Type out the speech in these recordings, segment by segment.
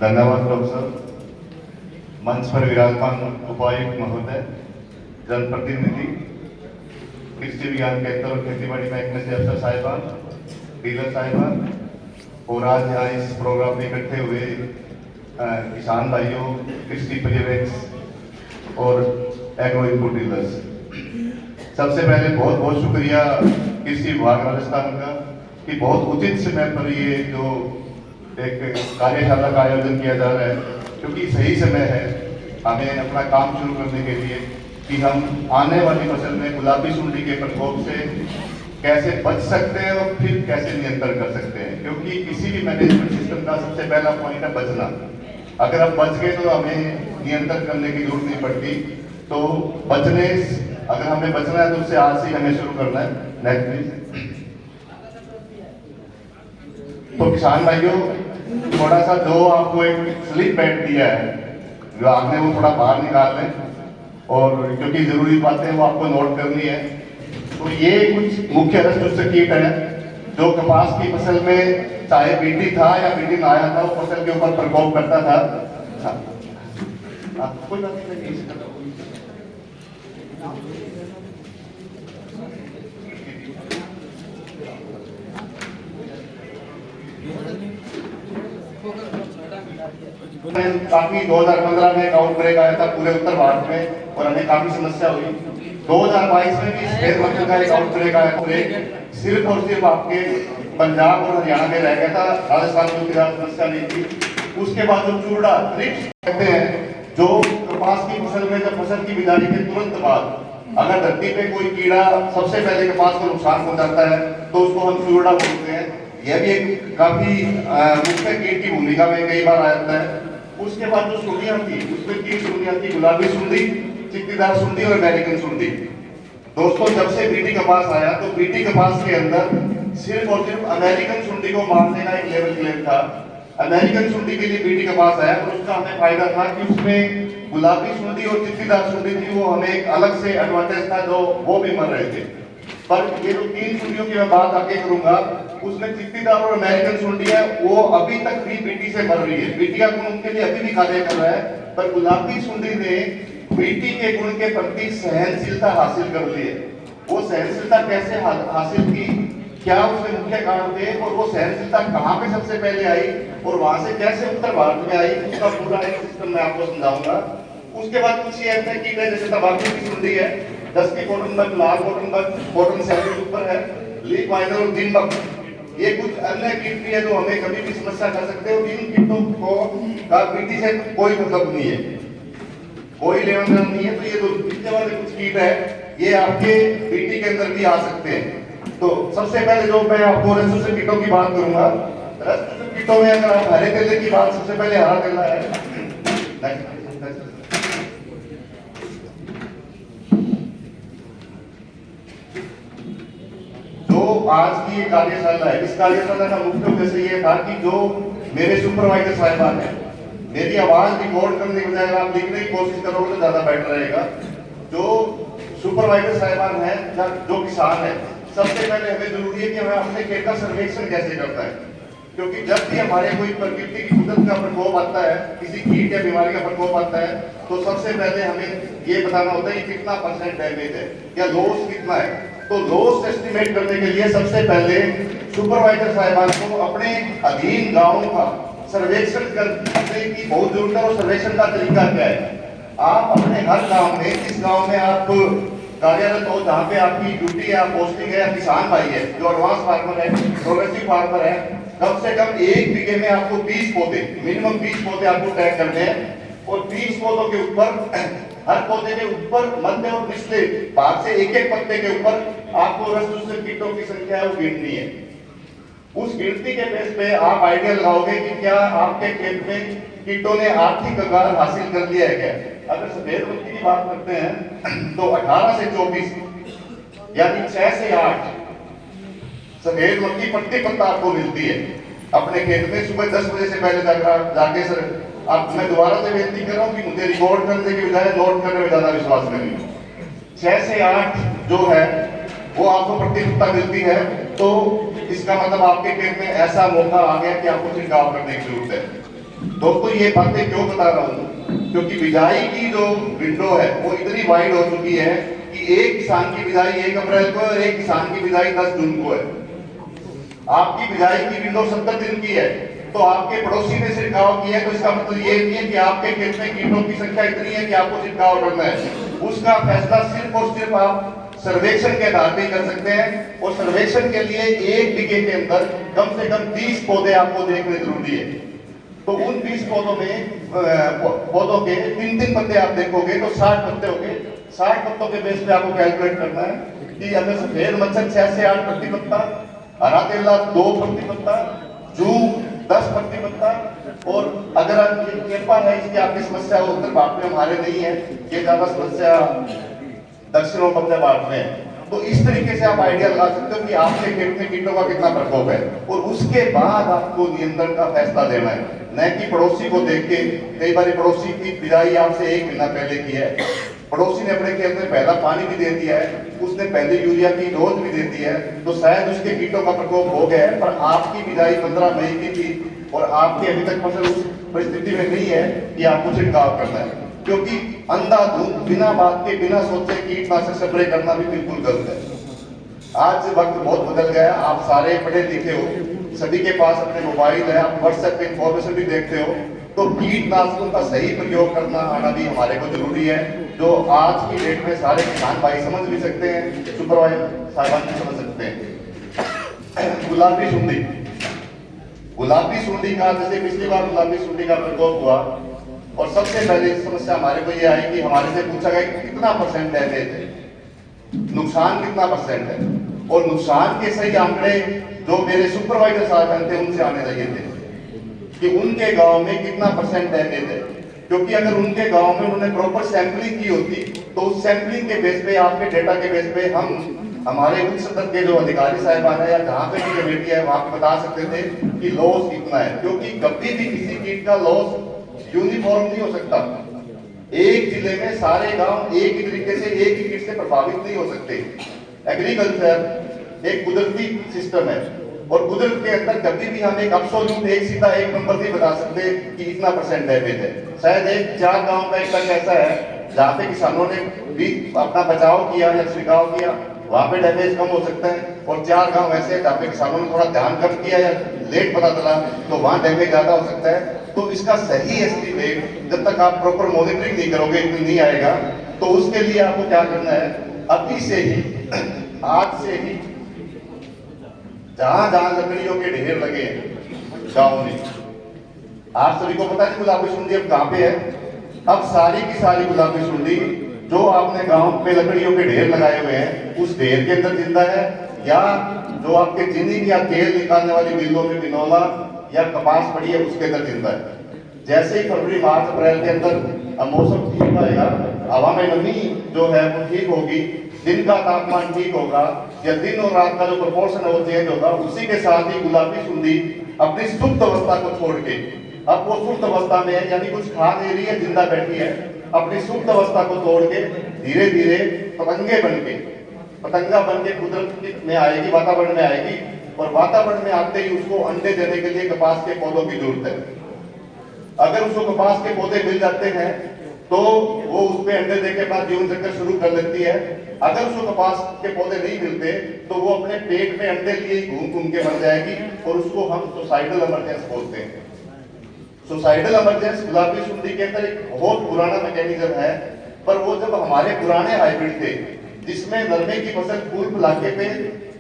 धन्यवाद प्रोफेसर। मंच पर विराजमान उपायुक्त महोदय, जनप्रतिनिधि, कृषि विज्ञान केंद्र और खेती-बाड़ी महकमे से अफसर साहिबान, डीलर साहिबान और आज यहाँ इस प्रोग्राम में इकट्ठे हुए किसान भाइयों, कृषि पर्यवेक्षक और एग्रो इनपुट डीलर्स, सबसे पहले बहुत बहुत शुक्रिया कृषि विभाग राजस्थान का कि बहुत उचित समय पर ये जो एक कार्यशाला का आयोजन किया जा रहा है, क्योंकि सही समय है हमें अपना काम शुरू करने के लिए कि हम आने वाली फसल में गुलाबी सुंडी के प्रकोप से कैसे बच सकते हैं और फिर कैसे नियंत्रण कर सकते हैं। क्योंकि किसी भी मैनेजमेंट सिस्टम का सबसे पहला पॉइंट है बचना। अगर हम बच गए तो हमें नियंत्रण करने की जरूरत नहीं पड़ती। तो बचने, अगर हमें बचना है तो उससे आज से हमें शुरू करना है। Next please. तो किसान भाइयों, थोड़ा सा जो आपको एक स्लिप बैठ दिया है विभाग ने, वो थोड़ा बाहर निकाल लें, और क्योंकि जरूरी बातें वो आपको नोट करनी है। तो ये कुछ मुख्य रस्ट कीट है जो कपास की फसल में चाहे बीटी था या बीटी ना आया था, वो फसल के ऊपर प्रकोप करता था। कोई बात नहीं। काफी 2015 में एक आउटब्रेक आया था पूरे उत्तर भारत में और हमें काफी समस्या हुई। 2022 में भी सफेद मक्खी का एक आउटब्रेक आया था, सिर्फ और सिर्फ आपके पंजाब और हरियाणा में रह गया था, राजस्थान में ज्यादा समस्या नहीं थी। उसके बाद जो चूड़ा ट्रिप्स कहते हैं, जो कपास की फसल में जब फसल की बिजाई के तुरंत बाद अगर धरती पे कोई कीड़ा सबसे पहले कपास को नुकसान पहुंचाता है तो उसको हम चूड़ा बोलते हैं। यह भी एक काफी मुख्य कीट की भूमिका में कई बार आ जाता है। उसके बाद जो सुंडियां थी, उसमें 3 सुंडियां थी, गुलाबी सुंडी, चित्तीदार सुंडी और अमेरिकन सुंडी। दोस्तों, जब से बीटी कपास आया तो बीटी कपास के अंदर सिर्फ और सिर्फ अमेरिकन सुंडी को मारने का एक लेवल क्लेम था। अमेरिकन सुंडी के लिए बीटी कपास आया और उसका हमें फायदा था कि उसमें गुलाबी सुंडी और चित्तीदार सुंडी थी, वो हमें एक अलग से एडवांटेज था, जो वो भी मर रहे थे। पर ये जो 3 सुंडियों की मैं बात आगे करूंगा, उसमें चित्तीदार और अमेरिकन सुंडी है, वो अभी तक भी बीटी से मर रही है। बीटी का गुण उनके लिए अभी भी कार्य कर रहा है, पर गुलाबी सुंडी ने बीटी के गुण के प्रति सहनशीलता हासिल कर ली है। वो सहनशीलता कैसे हासिल की, क्या उसके मुख्य कारण थे और वो सहनशीलता कहाँ पे सबसे पहले आई और वहां से कैसे उत्तर भारत में आई, उसका पूरा एक सिस्टम मैं आपको समझाऊंगा। उसके बाद कुछ ये ऐसे कीट है जैसे तंबाकू की सुंडी है, 10 की कॉटन बग, लाल कॉटन बग, कॉटन सैलरी के ऊपर है, लीफ माइनर और दीमक। ये कुछ अन्य कीट भी है जो हमें कभी भी समस्या कर सकते हो। इन कीटों को का बीटी से कोई मतलब नहीं है, कोई लेना देना नहीं है। तो ये जो बीते वाले कुछ कीट है, ये आपके बीटी के अंदर भी आ सकते हैं। तो सबसे पहले जो मैं आपको रस्ट कीटों की बात करूंगा, रस्ट कीटों में अगर आप हरे तेले की बात, सबसे पहले हरा तेला है। आज की ये कार्यशाला है, इस कार्यशाला का मुख्य उद्देश्य ये था कि जो मेरे सुपरवाइजर साहिबान है, मेरी आवाज रिकॉर्ड करने के बजाय आप लिखने की कोशिश करोगे तो ज्यादा बेटर रहेगा। जो सुपरवाइजर साहिबान है, जो किसान है, सबसे पहले हमें जरूरी है कि हमें अपने खेत का सर्वेक्षण कैसे करता है। क्योंकि जब भी हमारे कोई प्रकृति की कुदरत का प्रकोप आता है, किसी कीट या बीमारी का प्रकोप आता है, तो सबसे पहले हमें ये बताना होता है कि कितना % डैमेज है या लॉस कितना है। तो लॉस एस्टिमेट करने के लिए सबसे पहले सुपरवाइजर साहिबान को अपने अधीन गांवों का सर्वेक्षण करने की बहुत जरूरत है। और सर्वेक्षण का तरीका क्या है, आप अपने हर गांव में, जिस गांव में आप कार्यरत हो, जहाँ पे आपकी ड्यूटी है, पोस्टिंग है, किसान भाई है जो एडवांस फार्मर है, प्रोग्रेसिव फार्मर है, कम से कम 1 बीघे में आपको 20 पौधे, मिनिमम 20 पौधे आपको तय करने हैं। और 20 पौधों के ऊपर, हर पौधे के ऊपर मध्य और निचले भाग से एक पत्ते के ऊपर आपको रस्ट कीटों की संख्या है वो गिननी है। उस गिनती के बेस पे आप आइडिया लगाओगे कि क्या आपके खेत में कीटों ने आर्थिक आकार हासिल कर लिया है क्या। अगर सफेद मक्खी की बात करते हैं तो 18 से 24 यानी 6 से 8 सफेद मक्खी प्रति पत्ता आपको मिलती है अपने खेत में। सुबह 10 बजे से पहले जाके सर आप, मैं दोबारा से बेनती कर रहा हूँ कि मुझे रिकॉर्ड करने के बजाय नोट करने में ज्यादा विश्वास करिए। 6 से 8 जो है वो आपको प्रति पत्ता मिलती है। तो इसका मतलब आपके खेत में ऐसा मौका आ गया कि आपको छिड़काव करने की जरूरत है। दोस्तों ये बातें क्यों बता रहा हूँ, क्योंकि बिजाई की जो विंडो है वो इतनी वाइड हो चुकी है कि एक किसान की बिजाई 1 अप्रैल को है और एक किसान की बिजाई 10 जून को है। आपकी बिजाई की विंडो 70 दिन की है, तो आपके पड़ोसी ने छिड़काव किया है, तो इसका मतलब ये नहीं है कि आपके खेत में कीटों की संख्या इतनी है कि आपको छिड़काव करना है। उसका फैसला सिर्फ और सिर्फ आप सर्वेक्षण के आधार पर कर सकते हैं, और सर्वेक्षण के लिए 1 बीघे के अंदर कम से कम 30 पौधे आपको देखने जरूरी है। तो उन 20 पौधों में पौधों के 3-3 पत्ते आप देखोगे तो 60 पत्ते हो गए। 60 पत्तों के बेस पे आपको कैलकुलेट करना है कि अगर सफेद मच्छर 6 से 8 प्रति पत्ता, हरा तेला 2 प्रति पत्ता, जू 10 प्रति पत्ता, और अगर ये केपा है इसकी आपकी समस्या उत्तर भारत में हमारे नहीं है, ये ज्यादा समस्या दक्षिण और मध्य भारत में है। तो इस तरीके से आप आइडिया लगा सकते हो कि आपके खेत में कीटों का कितना प्रकोप है, और उसके बाद आपको नियंत्रण का फैसला लेना है, न कि पड़ोसी को देख के। कई बार पड़ोसी की बिजाई आपसे 1 महीना पहले की है, पड़ोसी ने अपने खेत में पहला पानी भी दे दिया है, उसने पहले यूरिया की डोज भी दे दी है, तो शायद उसके कीटों का प्रकोप हो गया है। पर आपकी बिजाई 15 मई की थी और आपकी अभी तक फसल उस परिस्थिति में नहीं है कि आपको छिड़काव करना है, क्योंकि अंधाधुंध बिना बात के बिना सोचे कीटनाशक स्प्रे करना भी बिल्कुल गलत है। आज वक्त बहुत बदल गया, आप सारे पढ़े लिखे हो, सभी के पास अपने मोबाइल है, आप व्हाट्सएप पे इंफॉर्मेशन भी देखते हो, तो कीटनाशकों का सही प्रयोग करना आना भी हमारे को जरूरी है, जो आज की डेट में सारे किसान भाई समझ भी सकते हैं, सुपरवाइजर साहबान भी समझ सकते हैं। गुलाबी सुंडी, गुलाबी सुंडी का जैसे पिछली बार गुलाबी सुंडी का प्रकोप हुआ, और सबसे पहले समस्या हमारे को ये आई कि हमारे से पूछा गया कि कितना % डैमेज है, नुकसान कितना % है, और नुकसान के सही आंकड़े जो मेरे सुपरवाइजर साहब थे उनसे आने लगे थे कि उनके गांव में कितना % डैमेज है। क्योंकि अगर उनके गांव में उन्होंने प्रॉपर सैंपलिंग की होती, तो उस सैंपलिंग के बेस पे, आपके डेटा के बेस पे हम हमारे उच्च स्तर के जो अधिकारी साहबान है या जहाँ पे भी कमेटी है वहां पे बता सकते थे कि लॉस कितना है। क्योंकि कभी भी किसी कीट का लॉस यूनिफॉर्म नहीं हो सकता। एक जिले में सारे गांव एक ही तरीके से एक ही कीट से प्रभावित नहीं हो सकते। एग्रीकल्चर एक कुदरती सिस्टम है, और कुदरत के अंदर कभी भी हम एक अब्सोल्यूट एक सीधा एक नंबर नहीं बता सकते कि इतना % डैमेज है। शायद 1-4 गांव का एक तक ऐसा है जहाँ पे किसानों ने भी अपना बचाव किया या छिड़काव किया, वहां पे डैमेज कम हो सकता है, और 4 गांव ऐसे हैं जहाँ पे किसानों ने थोड़ा ध्यान कम किया या लेट पता चला तो वहां डैमेज ज्यादा हो सकता है। तो इसका सही एस्टीमेट जब तक आप प्रॉपर मॉनिटरिंग नहीं करोगे नहीं आएगा। तो उसके लिए आपको क्या करना है, अभी से ही, आज से ही, जहां जहां लकड़ियों के ढेर लगे हैं गांव में, आप सभी को पता है गुलाबी सुंडी अब कहां पे है। अब सारी की सारी गुलाबी सुंडी जो आपने गांव पे लकड़ियों के ढेर लगाए हुए हैं उस ढेर के अंदर जिंदा है, या जो आपके चीनी या तेल निकालने वाली मिलों में बिनौला या कपास पड़ी है उसके अंदर जिंदा है। जैसे ही फरवरी मार्च अप्रैल के अंदर मौसम ठीक आएगा, हवा में नमी जो है वो ठीक होगी, दिन का तापमान ठीक होगा, या दिन और रात का जो प्रोपोर्शन है वो चेंज होगा, उसी के साथ ही गुलाबी सुंडी अपनी सुप्त अवस्था को छोड़ के, अब वो सुप्त अवस्था में है, यानी कुछ खा नहीं रही है, जिंदा बैठी है, अपनी सुप्त अवस्था को तोड़ के धीरे धीरे पतंगा बन के कुदरत में आएगी, वातावरण में आएगी, और वातावरण में आते ही उसको अंडे देने के लिए कपास के पौधों की जरूरत है। अगर उसको कपास के पौधे मिल जाते हैं तो वो उस पे अंडे देके अपना जीवन चक्र शुरू कर लेती है। अगर उसको कपास के पौधे नहीं मिलते तो वो अपने पेट में अंडे लिए घूम घूम के मर जाएगी, और उसको हम सुसाइडल इमरजेंस बोलते हैं। सुसाइडल इमरजेंस गुलाबी सुंडी के अंदर एक बहुत पुराना मैकेनिज्म है, पर वो जब हमारे पुराने हाइब्रिड थे जिसमें नरमे की फसल फूल फुलाके पे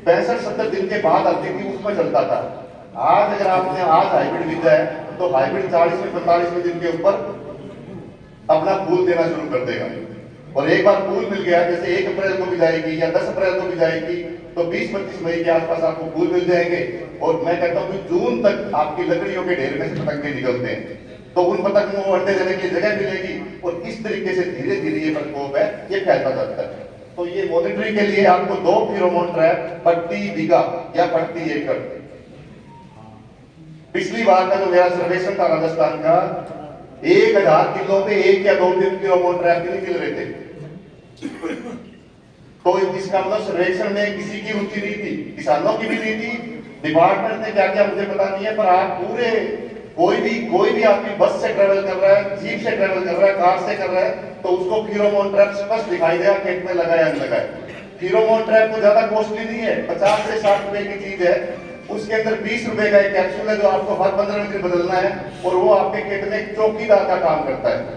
65-70 दिन के बाद आती थी, उसमें चलता था। आज अगर आपने आज हाइब्रिड बीजा है तो हाइब्रिड 40-45 दिन के ऊपर अपना फूल देना शुरू कर देगा, और एक बार फूल मिल गया, जैसे 1 अप्रैल को भी जाएगी या 10 अप्रैल को भी जाएगी, तो 20-25 मई के आसपास आपको फूल मिल जाएंगे। और मैं कहता हूँ कि जून तक आपकी लकड़ियों के ढेर में से पतंगे निकलते हैं, तो उन पतंगों को अंडे देने की जगह मिलेगी, और इस तरीके से धीरे धीरे ये प्रकोप है ये फैलता जाता है। तो ये मॉनिटरिंग के लिए आपको 2 फेरोमोन ट्रैप प्रति बीघा या प्रति एकड़। पिछली बार का जो मेरा सर्वेक्षण था राजस्थान का, 1000 किलो पे 1 या 2 फेरोमोन ट्रैप नहीं मिल रहे थे। तो इसका मतलब सर्वेक्षण में किसी की रुचि नहीं थी, किसानों की भी नहीं थी, डिपार्टमेंट ने क्या किया मुझे पता नहीं है, पर आप पूरे कोई भी आदमी बस से ट्रेवल कर रहा है, जीप से ट्रेवल कर रहा है, कार से कर रहा है, तो उसको फेरोमोन ट्रैप स्पष्ट दिखाई देगा खेत में लगा या नहीं लगा है। फेरोमोन ट्रैप तो ज्यादा कॉस्टली नहीं है, 50 से 60 रुपए की चीज है। उसके अंदर 20 रुपए का एक कैप्सूल है जो आपको हर 15 मिनट बदलना है, और वो आपके खेत में एक चौकीदार का काम करता है।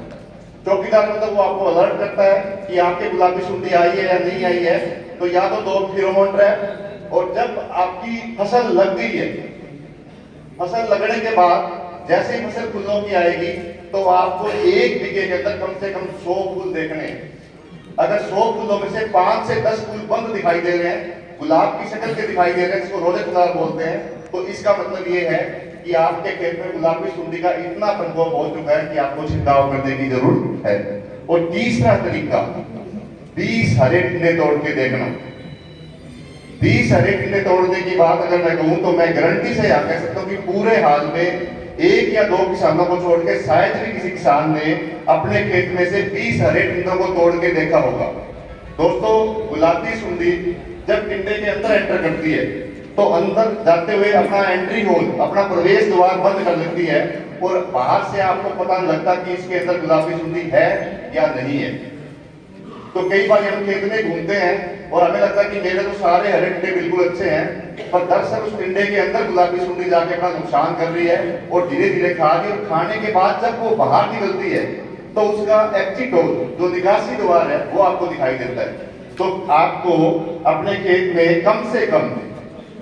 चौकीदार मतलब वो आपको अलर्ट करता है कि आपके गुलाबी सुंडी आई है या नहीं आई है। तो या तो दो फेरोमोन ट्रैप, और जब आपकी फसल लग गई है, फसल लगने के बाद जैसे ही फसल फूलों की आएगी, तो आपको एक बीघे के अंदर कम से कम 100 फूल देखने हैं। अगर 100 फूलों में से 5 से 10 फूल बंद दिखाई दे रहे हैं, गुलाब की शक्ल के दिखाई दे रहे हैं, जिसको रोजे गुलाब बोलते हैं, तो इसका मतलब ये है कि आपके खेत में गुलाबी सुंडी का इतना प्रकोप हो चुका है कि आपको छिड़काव करने की जरूरत है। और तीसरा तरीका, 20 हरे टिंडे तोड़ के देखना। 20 हरे टिंडे तोड़ने की बात अगर मैं कहूं तो मैं गारंटी से यह कह सकता हूं कि पूरे हाल में 1 या 2 किसानों को छोड़ के शायद भी किसी किसान ने अपने खेत में से 20 हरे टिंडों को तोड़ के देखा होगा। दोस्तों, गुलाबी सुंडी जब टिंडे के अंदर एंटर करती है तो अंदर जाते हुए अपना एंट्री होल, अपना प्रवेश द्वार बंद कर लेती है, और बाहर से आपको पता नहीं लगता कि इसके अंदर गुलाबी सुंडी है या नहीं है। तो कई बार हम खेत में घूमते हैं और हमें लगता है कि मेरे तो सारे हरे टिंडे बिल्कुल अच्छे हैं, पर दरअसल उस टिंडे के अंदर गुलाबी सुंडी जाके अपना नुकसान कर रही है और धीरे धीरे खा रही है। और खाने के बाद जब वो बाहर निकलती है तो उसका एग्जिट होल, जो निकासी द्वार है, वो आपको दिखाई देता है। तो आपको अपने खेत में कम से कम,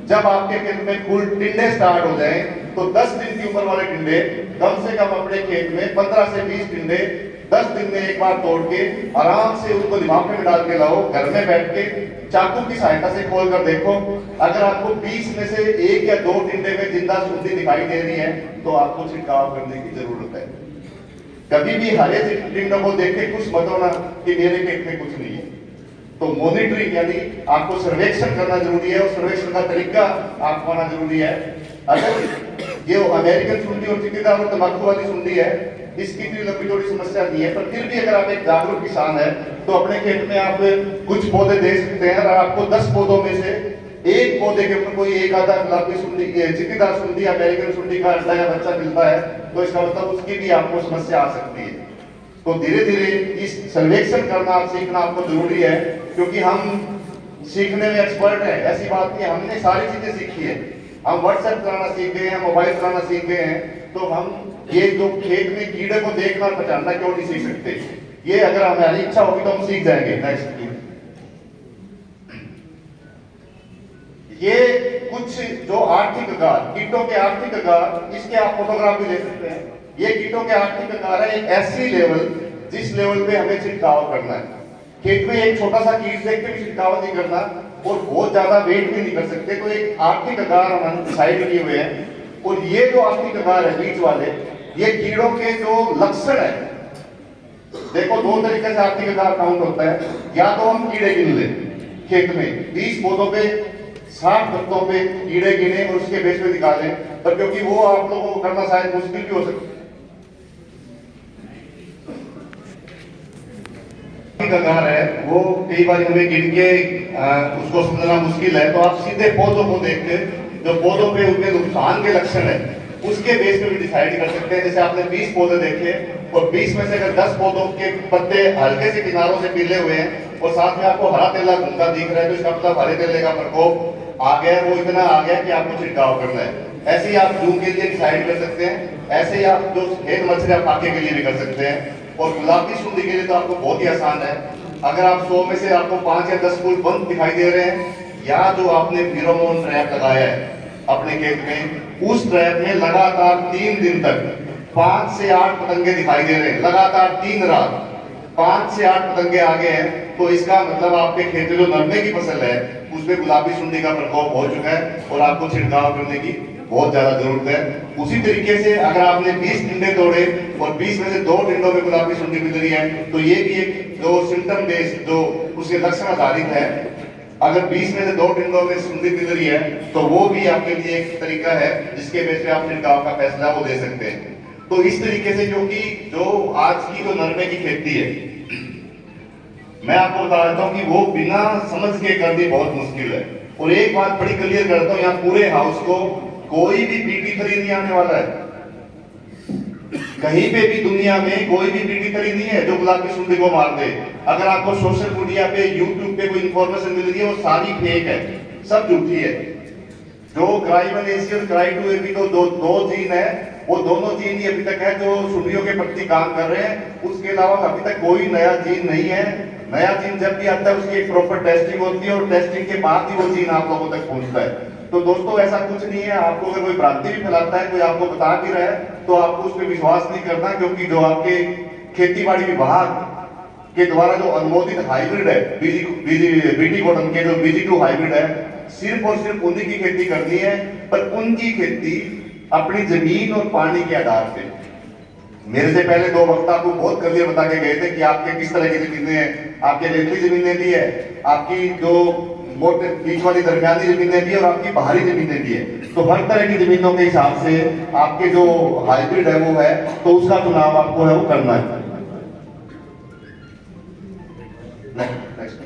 जब आपके खेत में फूल टिंडे स्टार्ट हो जाएं, तो 10 दिन की उम्र वाले टिंडे कम से कम अपने खेत में 15 से 20 टिंडे 10 दिन में एक बार तोड़ के आराम से उसको लिफाफे में डाल के लाओ, घर में बैठ के चाकू की सहायता से खोल कर देखो। अगर आपको 20 में से 1 या 2 टिंडे में जिंदा सुंडी दिखाई दे रही है, तो आपको छिड़काव करने की जरूरत है। कभी भी हरे टिंडों को देख के खुश मत होना कि मेरे खेत में कुछ नहीं है। तो मॉनिटरिंग यानी आपको सर्वेक्षण करना जरूरी है, और सर्वेक्षण का तरीका आपको आना जरूरी है। अगर ये अमेरिकन सुंडी और चित्तीदार और तंबाकू वाली सुंडी है, इसकी इतनी लंबी चौड़ी समस्या नहीं है, पर फिर भी अगर आप एक जागरूक किसान है तो अपने खेत में आप कुछ पौधे दे सकते हैं। और आपको 10 पौधों में से एक पौधे के ऊपर कोई एक आधा गुलाबी सुंडी, चित्तीदार सुंडी, अमेरिकन सुंडी का अंडा या बच्चा मिलता है, तो इसका मतलब उसकी भी आपको समस्या आ सकती है। तो धीरे धीरे इस सर्वेक्षण करना सीखना आपको जरूरी है, क्योंकि हम सीखने में एक्सपर्ट हैं। ऐसी बात नहीं, हमने सारी चीजें सीखी है। हम व्हाट्सएप चलाना सीख गए हैं, मोबाइल चलाना सीख गए हैं, तो हम ये जो खेत में कीड़े को देखना और पहचानना क्यों नहीं सीख सकते? ये अगर हमारी इच्छा होगी तो हम सीख जाएंगे। नेक्स्ट, ये कुछ जो आर्थिक आकार, कीटों के आर्थिक आकार, इसके आप फोटोग्राफ भी ले सकते हैं। ये कीटों के आर्थिक आकार है एक ऐसी लेवल जिस लेवल पे हमें छिड़काव करना है। खेत में एक छोटा सा कीट देख के भी छिड़काव नहीं करना, और बहुत ज्यादा वेट भी नहीं कर सकते। तो एक आर्थिक आकार हमने डिसाइड किए हुए हैं, और ये जो आर्थिक आकार है बीच वाले, ये कीड़ों के जो लक्षण है, देखो 2 तरीके से आर्थिक आकार काउंट होता है। या तो हम कीड़े गिन ले खेत में 20 पौधों पे 60 पत्तों पे कीड़े गिने और उसके बेस पे निकालें, पर क्योंकि वो आप लोगों को करना शायद मुश्किल भी हो सकता है। आकार है वो कई बार हमें गिन के उसको समझना मुश्किल है, तो आप सीधे पौधों को देख के जो पौधों पे उनके नुकसान के लक्षण है उसके बेस पे भी डिसाइड कर सकते हैं। जैसे आपने 20 पौधे देखे और 20 में से अगर 10 पौधों के पत्ते हल्के से किनारों से पीले हुए हैं और साथ में आपको हरा तेला घूमता दिख रहा है, तो इसका मतलब हरे तेले का प्रकोप आ गया, वो इतना आ गया कि आपको छिड़काव करना है। ऐसे ही आप जूम के लिए डिसाइड कर सकते हैं, ऐसे ही आप जो खेत मच्छर या फाके के लिए भी कर सकते हैं। और गुलाबी सुंडी के लिए तो आपको बहुत ही आसान है। अगर आप 100 में से आपको 5 या 10 फूल बंद दिखाई दे रहे हैं, या जो आपने फेरोमोन ट्रैप लगाया है अपने खेत में, उस ट्रैप में लगातार 3 दिन तक 5 से 8 पतंगे दिखाई दे रहे हैं, लगातार 3 रात 5 से 8 पतंगे आ गए हैं, तो इसका मतलब आपके खेत में जो नरमे की फसल है उसमें गुलाबी सुंडी का प्रकोप हो चुका है और आपको छिड़काव करने की बहुत ज्यादा जरूरत है। उसी तरीके से अगर आपने 20 टिंडे तोड़े और 20 में से 2 टिंडों में गुलाबी सुंडी मिल रही है, तो ये भी एक जो सिम्टम बेस्ड जो उसके लक्षण आधारित है। अगर 20 में से 2 टिंडों में सुंडी मिल रही है, तो वो भी आपके लिए एक तरीका है जिसके बेस पे आप छिड़काव का फैसला वो दे सकते हैं। तो इस तरीके से, क्योंकि जो आज की जो नरमे की खेती है, मैं आपको बता देता हूँ कि वो बिना समझ के करनी बहुत मुश्किल है। और एक बात बड़ी क्लियर करता हूँ, यहाँ पूरे हाउस को कोई भी पीटी फ्री नहीं आने वाला है। कहीं पे भी दुनिया में कोई भी टीटी नहीं है जो गुलाब की सुंडी को मार दे। अगर आपको सोशल मीडिया पे, यूट्यूब पे कोई इंफॉर्मेशन मिल रही है, वो सारी फेक है, सब झूठी है। जो क्राई1AC और क्राई2AB तो दो जीन है, वो दोनों जीन ही अभी तक है जो सुंडियों के प्रति काम कर रहे हैं। उसके अलावा अभी तक कोई नया जीन नहीं है। नया जीन जब भी आता है उसकी एक प्रॉपर टेस्टिंग होती है और टेस्टिंग के बाद ही वो जीन आप लोगों तक पहुंचता है। तो दोस्तों ऐसा कुछ नहीं है। आपको अगर कोई भ्रांति भी फैलाता है, कोई आपको बता भी रहा है, तो आपको उस पर विश्वास नहीं करना, क्योंकि जो आपके खेतीबाड़ी विभाग के द्वारा जो अनुमोदित हाइब्रिड है बीटी कॉटन के जो BG2 हाइब्रिड है, सिर्फ और सिर्फ उन्हीं की खेती करनी है, पर उनकी खेती अपनी जमीन और पानी के आधार पे। मेरे से पहले दो वक्ता को बहुत क्लियर बता के गए थे कि आपके किस तरह की जमीनें हैं। आपके रेतली जमीनें भी है, आपकी जो मोटे बीच वाली दरमियानी जमीनें भी है, और आपकी बाहरी जमीनें भी है। तो हर तरह की जमीनों के हिसाब से आपके जो हाइब्रिड है वो है, तो उसका चुनाव आपको है वो करना है। नेक्स्ट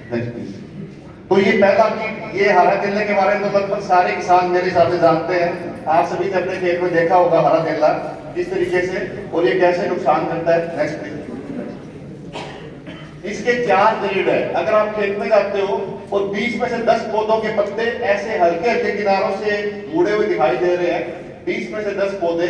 तो ये पहला कीट, ये हरा केले के बारे में तो लगभग सारे किसान मेरे हिसाब से जानते हैं। आप सभी ने अपने खेत में देखा होगा हरा केला किस तरीके से और ये कैसे नुकसान करता है। Next please. इसके 4 ग्रेड है। अगर आप खेत में जाते हो और बीच में से 10 पौधों के पत्ते ऐसे हल्के हल्के किनारों से मुड़े हुए दिखाई दे रहे हैं, बीच में से 10 पौधे,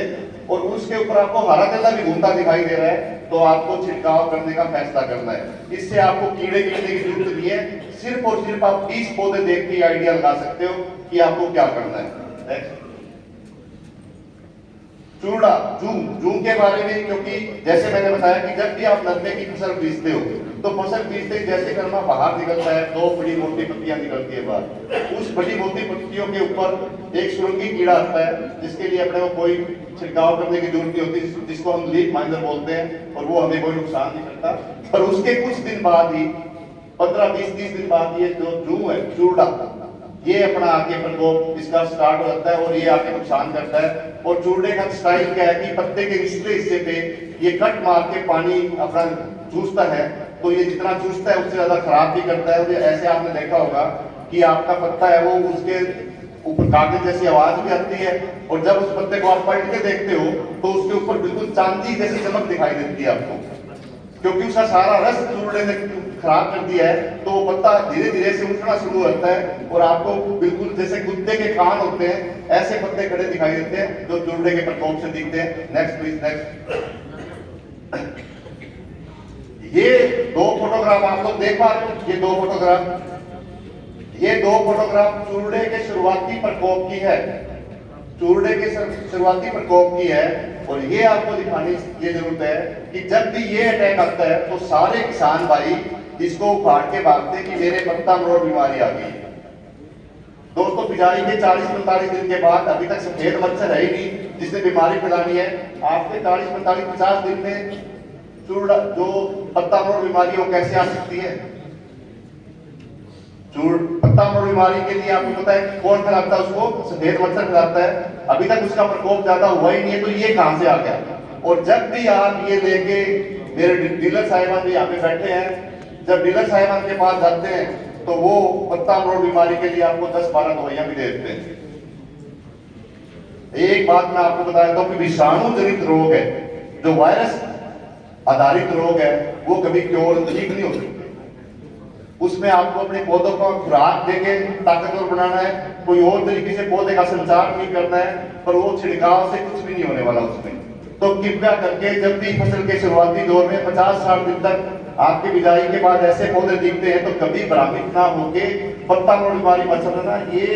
और उसके ऊपर आपको हरा केला भी घूमता दिखाई दे रहा है, तो आपको छिड़काव करने का फैसला करना है। इससे आपको कीड़े गिरने की जरूरत नहीं है। सिर्फ और सिर्फ आप 20 पौधे देख के आइडिया लगा सकते हो कि आपको क्या करना है। चूड़ा जूं के बारे में, क्योंकि जैसे मैंने बताया कि जब भी आप नरमे की फसल बीजते हो तो फसल बीजते ही जैसे कर्मा बाहर निकलता है, 2 बड़ी मोटी पत्तियां निकलती है बाहर। उस बड़ी मोटी पत्तियों के ऊपर एक सुरंगी कीड़ा आता है, जिसके लिए अपने को कोई छिड़काव करने की जरूरत नहीं होती, जिसको हम लीफ माइनर बोलते हैं, और वो हमें कोई नुकसान नहीं करता। पर उसके कुछ दिन बाद ही, 15, 20, 30 दिन बाद ये जो जूं है, चूड़ा, ये अपना आगे प्रकोप इसका स्टार्ट हो जाता है और ये आके नुकसान करता है। और चूड़े का स्टाइल क्या है कि पत्ते के निचले हिस्से पे ये कट मार के पानी अपना चूसता है, तो ये जितना चूसता है उससे ज्यादा खराब भी करता है। और ऐसे आपने देखा होगा कि आपका पत्ता है वो उसके ऊपर कागज जैसी आवाज भी आती है, और जब उस पत्ते को आप पलट के देखते हो तो उसके ऊपर बिल्कुल चांदी जैसी चमक दिखाई देती है आपको, क्योंकि उसका सारा रस चूड़े ने खराब कर दिया है। तो वो पत्ता धीरे धीरे से उठना शुरू होता है और आपको बिल्कुल जैसे कुत्ते के कान होते हैं ऐसे पत्ते खड़े दिखाई देते हैं जो चूड़े के प्रकोप से दिखते हैं। Next please. नेक्स्ट। ये 2 फोटोग्राफ आप लोग देख पा रहे हो, ये 2 फोटोग्राफ चूड़े के शुरुआती प्रकोप की है, चूड़े के शुरुआती प्रकोप की है। और ये आपको दिखाने की जरूरत है कि जब भी ये अटैक आता है तो सारे किसान भाई इसको उखाड़ के भागते कि मेरे पत्ता मरोड़ बीमारी आ गई। दोस्तों बिजाई के 40-45 दिन के बाद अभी तक सफेद मच्छर है ही नहीं जिसने बीमारी फैलानी है। आपके 40-45-50 दिन में चूड़ा जो पत्ता मरोड़ बीमारी वो कैसे आ सकती है? पत्ता मरोड़ बीमारी के लिए आपको पता है कौन फैलाता है उसको? सफेद मच्छर फैलाता है। अभी तक उसका प्रकोप ज्यादा हुआ ही नहीं है, तो ये कहां से आ गया? और जब भी आप ये लेके, मेरे डीलर साहिबान भी यहाँ पे बैठे हैं, जब डीलर साहिबान के पास जाते हैं तो वो पत्ता मरोड़ बीमारी के लिए आपको 10-12 दवाइयां भी दे देते हैं। एक बात मैं आपको बता देता हूं कि विषाणु जनित रोग है, जो वायरस आधारित रोग है, वो कभी क्योर ठीक नहीं हो सकते। उसमें आपको अपने पौधों को खुराक देके ताकतवर बनाना है, कोई और तरीके से पौधे का संचार नहीं करना है, पर वो छिड़काव से कुछ भी नहीं होने वाला उसमें। तो कृपया करके जब भी फसल के शुरुआती दौर में 50-60 दिन तक आपके बिजाई के बाद ऐसे पौधे दिखते हैं तो कभी भ्रमित ना होके पत्ता मरोड़ बीमारी मत समझना, ये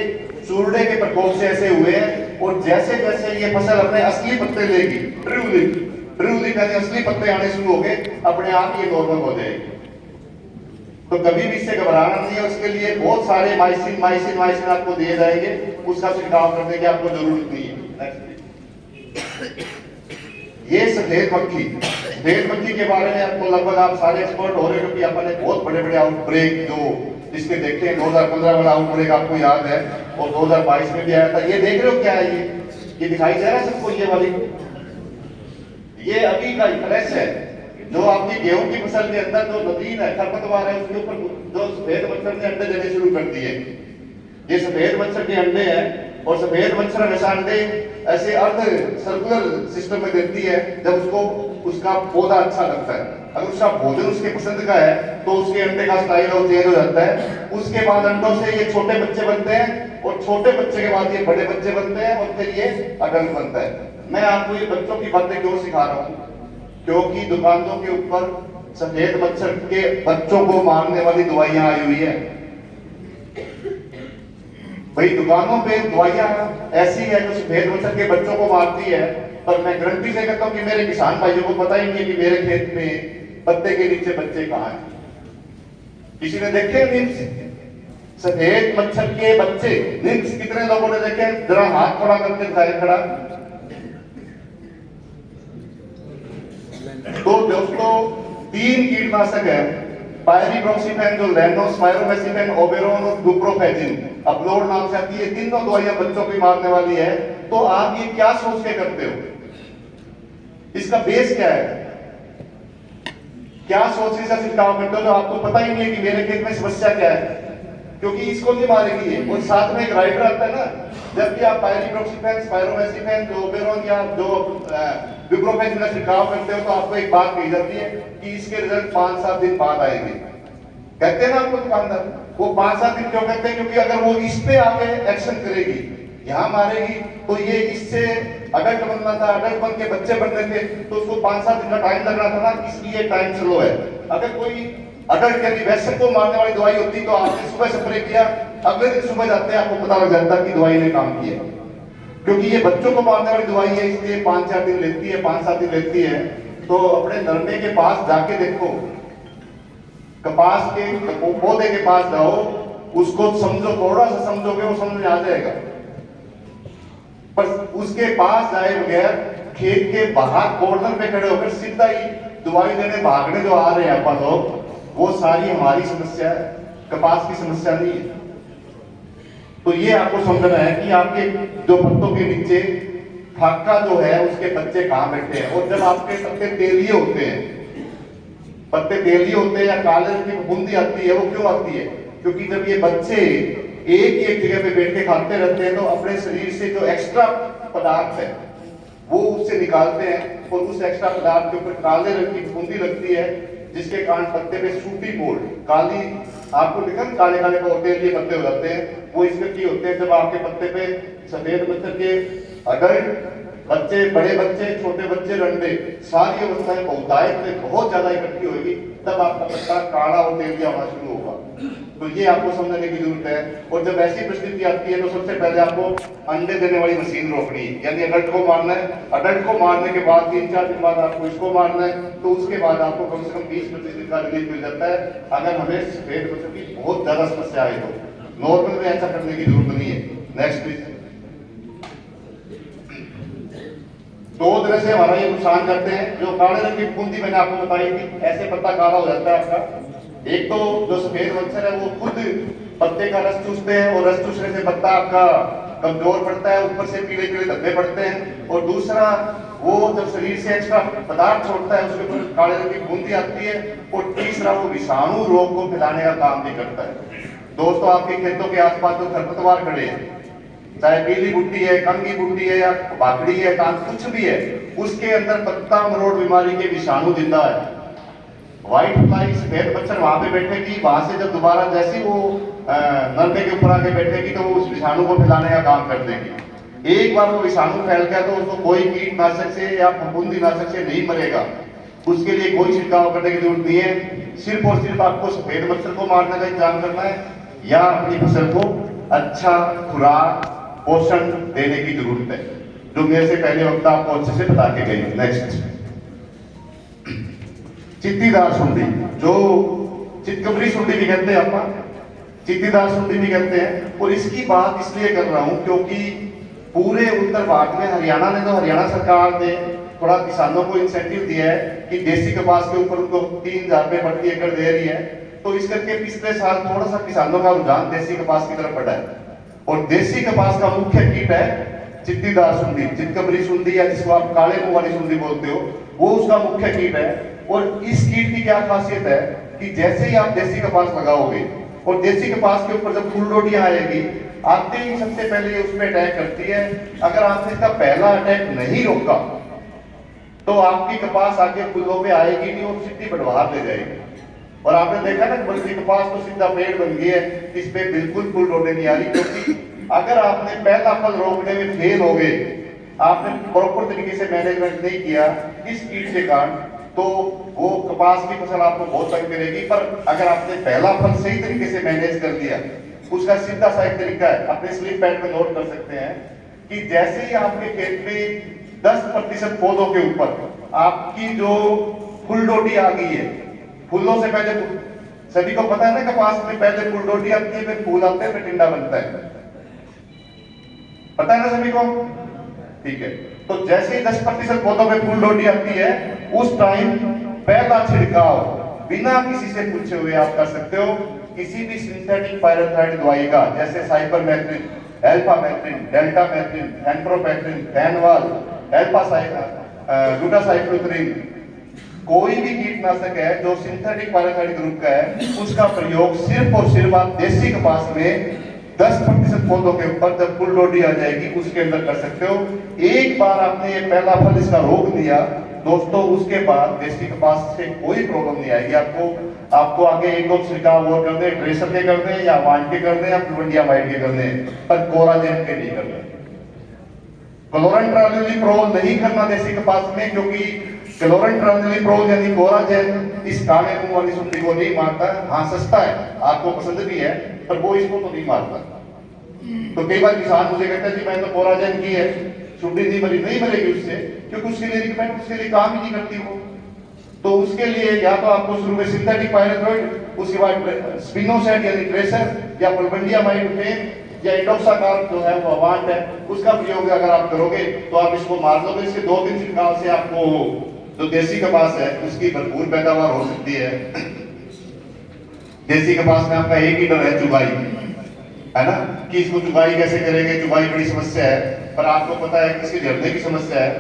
चूड़े के प्रकोप से ऐसे हुए हैं। और जैसे जैसे ये फसल अपने असली पत्ते लेगी, ट्रू लीफ यानी असली पत्ते आने शुरू हो गए, अपने आप ये नॉर्मल हो जाएगी। तो कभी भी इससे घबराना नहीं है। उसके लिए बहुत सारे माइसिन आपको दिए जाएंगे, उसका छिड़काव करने की आपको जरूरत नहीं है। ये सफेद मक्खी के बारे में आपको लगभग आप सारे एक्सपर्ट हो रहे हो, क्योंकि अपन ने बहुत बड़े आउटब्रेक जो जिसके देखते हैं, 2015 वाला आउटब्रेक आपको याद है, और 2022 में भी आया था। ये देख रहे हो क्या है? ये दिखाई दे रहा है सबको? ये वाली, ये अभी का फ्रेश है, जो आपकी गेहूं की फसल के अंदर जो नदीन है, खरपतवार है, उसके ऊपर जो सफेद मच्छर ने अंडे देने शुरू कर दिए। ये सफेद मच्छर के अंडे हैं और सफेद मच्छर हमेशा अंडे ऐसे अर्ध सर्कुलर सिस्टम में देती है जब उसको उसका पौधा अच्छा लगता है। अगर उसका भोजन उसके पसंद का है तो उसके अंडे का स्टाइल और चेंज हो जाता है। उसके बाद अंडों से ये छोटे बच्चे बनते हैं और छोटे बच्चे के बाद ये बड़े बच्चे बनते हैं और फिर ये अडल्ट बनता है। मैं आपको ये बच्चों की बातें क्यों सिखा रहा हूँ? क्योंकि दुकानों के ऊपर सफेद मच्छर के बच्चों को मारने वाली दवाइयां आई हुई है। भाई दुकानों पे दवाइयां ऐसी है जो सफेद मच्छर के बच्चों को मारती है, पर मैं गारंटी से कहता हूं कि मेरे किसान भाइयों को पता ही नहीं है कि मेरे खेत में पत्ते के नीचे बच्चे कहां हैं। किसी ने देखे निम्स? सफेद मच्छर के बच्चे निम्स कितने लोगों ने देखे? जरा हाथ खड़ा करके दिखाए खड़ा। तो दोस्तों 3 कीटनाशक है, पायरिप्रॉक्सीफेन जो लैंडोस, पायरोमेसिफेन, ओबेरोन और डुप्रोफेजिन, अपलोड नाम से आती है। तीनों दवाइयां बच्चों की मारने वाली है। तो आप ये क्या सोच के करते हो? इसका बेस क्या है? क्या सोच से छिड़काव करते हो जो आपको पता ही नहीं है कि मेरे खेत में समस्या क्या है? क्योंकि इसको नहीं मारेगी ये। और साथ में एक राइटर आता है ना, जब भी आप पायरिप्रॉक्सीफेन, पायरोमेसिफेन, जो ओबेरोन या जो डुप्रोफेजिन का छिड़काव करते हो तो आपको एक बात कही जाती है कि इसके रिजल्ट 5-7 दिन बाद आएंगे। कहते हैं ना आपको दुकानदार, वो 5-7 दिन क्यों कहते हैं? क्योंकि अगर वो इस पे आके एक्शन करेगी, यहाँ मारेगी, तो ये इससे अडल्ट बनना था, अडल्ट बन के बच्चे बनने थे, तो उसको 5-7 दिन का टाइम लगना था ना, इसलिए टाइम स्लो है। अगर कोई अडल्ट के वैसे को मारने वाली दवाई होती तो आपने सुबह स्प्रे किया, अगले दिन सुबह जाते हैं आपको पता लग जाता कि दवाई ने काम किया। क्योंकि ये बच्चों को मारने वाली दवाई है, इसलिए 5-4 दिन लेती है, 5-7 दिन लेती है। तो अपने नरमे के पास जाके देखो, कपास के पौधे के पास जाओ, उसको समझो, थोड़ा सा समझोगे वो समझ में आ जाएगा। पर उसके पास जाए बगैर खेत के बाहर कॉर्नर पे खड़े होकर सीधा ही दवाई देने भागने जो आ रहे हैं अपन लोग, वो सारी हमारी समस्या है, कपास की समस्या नहीं है। तो ये आपको समझना है कि आपके जो पत्तों के नीचे फाका जो है उसके बच्चे कहां बैठे हैं। और जब आपके पत्ते तेलिए होते हैं, पत्ते तेलिए होते हैं या काले रंग की बूंदी आती है, वो क्यों आती है? क्योंकि जब ये बच्चे एक ही एक जगह पे बैठ के खाते रहते हैं तो अपने शरीर से जो एक्स्ट्रा पदार्थ है वो उससे निकालते हैं और उस एक्स्ट्रा पदार्थ के ऊपर काले रंग की बूंदी लगती है, जिसके कारण पत्ते पे सूटी मोड़, काली, आपको दिखा काले काले होते हैं, ये पत्ते हो जाते हैं, वो इसमें की होते हैं। जब आपके पत्ते पे सफेद मच्छर के अडल्ट बच्चे, बड़े बच्चे, छोटे बच्चे, रंडे, सारी अवस्थाएं बहुतायत में बहुत ज्यादा इकट्ठी होगी, तब आपका पत्ता काला और तेलिया होना शुरू होगा। तो ये आपको समझने की जरूरत है। और जब ऐसी परिस्थिति आती है तो सबसे पहले आपको अंडे देने वाली मशीन रोकनी है, यानी अडल्ट को मारना है। अडल्ट को मारने के बाद 3-4 दिन बाद आपको इसको मारना है, तो उसके बाद आपको कम से कम 20-25 दिन का रिलीफ मिल जाता है। अगर हमें सफेद मच्छर की बहुत ज्यादा समस्या है तो नॉर्मल में ऐसा करने की जरूरत नहीं है। Next please. 2 तरह से हमारा ये नुकसान करते हैं। जो काले रंग की बूंदी मैंने आपको बताई थी, ऐसे पत्ता काला हो जाता है आपका। एक तो जो सफेद मच्छर है वो खुद पत्ते का रस चूसते हैं और रस चूसने से पत्ता आपका कमजोर पड़ता है, ऊपर से पीले पीले धब्बे पड़ते हैं। और दूसरा, वो जब शरीर से एक्स्ट्रा पदार्थ छोड़ता है उसके ऊपर काले रंग की बूंदी आती है। और तीसरा, वो विषाणु रोग को फैलाने का काम भी करता है। दोस्तों, आपके खेतों के आसपास जो खरपतवार खड़े हैं, चाहे पीली बुट्टी है, कंगी बुट्टी है या भाखड़ी है, कुछ भी है, उसके अंदर पत्ता मरोड़ बीमारी के विषाणु जिंदा है। व्हाइट फ्लाई, सफेद मच्छर वहां पे बैठेगी, वहां से जब दोबारा जैसी वो नरमे के ऊपर आके बैठेगी तो वो उस विषाणु को फैलाने का काम कर देगी। एक बार वो विषाणु फैल गया तो उसको कोई कीटनाशक से या फफूंदीनाशक से नहीं मरेगा, उसके लिए कोई छिड़काव करने की जरूरत नहीं है। सिर्फ और सिर्फ आपको सफेद मच्छर को मारने का इंतजाम करना है या अपनी फसल को अच्छा खुराक, पोषण देने की जरूरत है, जो मेरे से पहले वक्त आपको अच्छे से बता के गए। नेक्स्ट, चित्तीदार सुंडी, जो चितकबरी सुंडी भी कहते हैं, आप चित्तीदार सुंडी भी कहते हैं। और इसकी बात इसलिए कर रहा हूं क्योंकि पूरे उत्तर भारत में हरियाणा ने, तो हरियाणा सरकार ने थोड़ा किसानों को इंसेंटिव दिया है कि देसी कपास के ऊपर उनको 3,000 रुपए प्रति एकड़ दे रही है। तो इस करके पिछले साल थोड़ा सा किसानों का रुझान देसी कपास की तरफ बढ़ा है। और देसी कपास का मुख्य कीट है चित्तीदार सुंडी, चितकबरी सुंडी, या जिसको आप काले मुंह वाली सुंडी बोलते हो, वो उसका मुख्य कीट है। और इस कीट की क्या खासियत है कि जैसे ही आप देसी कपास लगाओगे और देसी कपास के ऊपर जब फूल रोटियां आएगी, आते ही सबसे पहले ये उसमें अटैक करती है। अगर आपने इसका पहला अटैक नहीं रोका तो आपकी कपास आगे फूलों पे आएगी नहीं और सीधी बढ़वार ले जाएगी। और आपने देखा ना बल्कि कपास तो सीधा पेड़ बन गई है, इस पे बिल्कुल फूल रोटे नहीं आ रही, क्योंकि अगर आपने पहला फल रोकने में फेल हो गए, आपने प्रॉपर तरीके से मैनेजमेंट नहीं किया इस कीट के कारण, तो वो कपास की फसल आपको बहुत तंग करेगी। पर अगर आपने पहला फल सही तरीके से मैनेज कर दिया, उसका सीधा सा एक तरीका है, अपने स्लिप पैड में नोट कर सकते हैं कि जैसे ही आपके खेत में 10% पौधों के ऊपर आपकी जो फुल डोटी आ गई है, फूलों से पहले सभी को पता है ना कपास में पहले फुल डोटी आती है, फिर फूल आते हैं, फिर टिंडा बनता है, पता है ना सभी को? ठीक है, तो जैसे ही 10% पौधों में फूल डोटी आती है, उस टाइम पहला छिड़काव बिना किसी से पूछे हुए आप कर सकते हो किसी भी सिंथेटिक पायरेथ्राइड दवाई का, जैसे साइपरमेथ्रिन, एल्फामेथ्रिन, डेल्टामेथ्रिन, एंप्रोपेक्ट्रिन, फैनवाल, ग्लूटासाइक्लोथ्रिन, कोई भी कीटनाशक है जो सिंथेटिक पायरेथ्राइड ग्रुप का है, उसका प्रयोग सिर्फ और सिर्फ आप देसी कपास में 10% पौधों के ऊपर जब फुल डोटी आ जाएगी उसके अंदर कर सकते हो। एक बार आपने ये पहला फल इसका रोक दिया दोस्तों, उसके बाद देसी कपास से कोई प्रॉब्लम नहीं आएगी आपको आगे एक दो छिड़काव और कर दे, ट्रेसर के कर दे या वान के कर दे या फ्लूवेंडियामाइड के कर दे, पर कोराजेन के नहीं करना। क्लोरेंट्रानिलीप्रोल नहीं करना देसी कपास में, क्योंकि क्लोरेंट्रानिलीप्रोल यानी कोराजेन इस काले मुंह वाली सुंडी को नहीं मारता। हाँ सस्ता है, आपको पसंद भी है, पर वो इसको तो नहीं मारता। तो कई बार किसान मुझे कहता है जी मैंने तो कोराजेन की है, सुंडी नहीं मरी, नहीं मरेगी उससे, क्योंकि उसके लिए रिकमेंड उसके लिए काम ही नहीं करती वो। तो उसके लिए या तो आपको शुरू में सिंथेटिक पायरेथ्राइड, उसके बाद स्पिनोसाइड यानी ट्रेसर या फ्लूवेंडियामाइड फेम या इंडोक्साकार्ब जो है वो अवांट है, उसका प्रयोग अगर आप करोगे तो आप इसको मार लोगे। इसके 2-3 छिड़काव से आपको जो देसी कपास है उसकी भरपूर पैदावार हो सकती है। देसी कपास में आपका एक ही डर है, चुगाई, है ना, कि इसको चुगाई कैसे करेंगे, चुगाई बड़ी समस्या है, पर आपको पता है कि इसके झड़ने की समस्या है।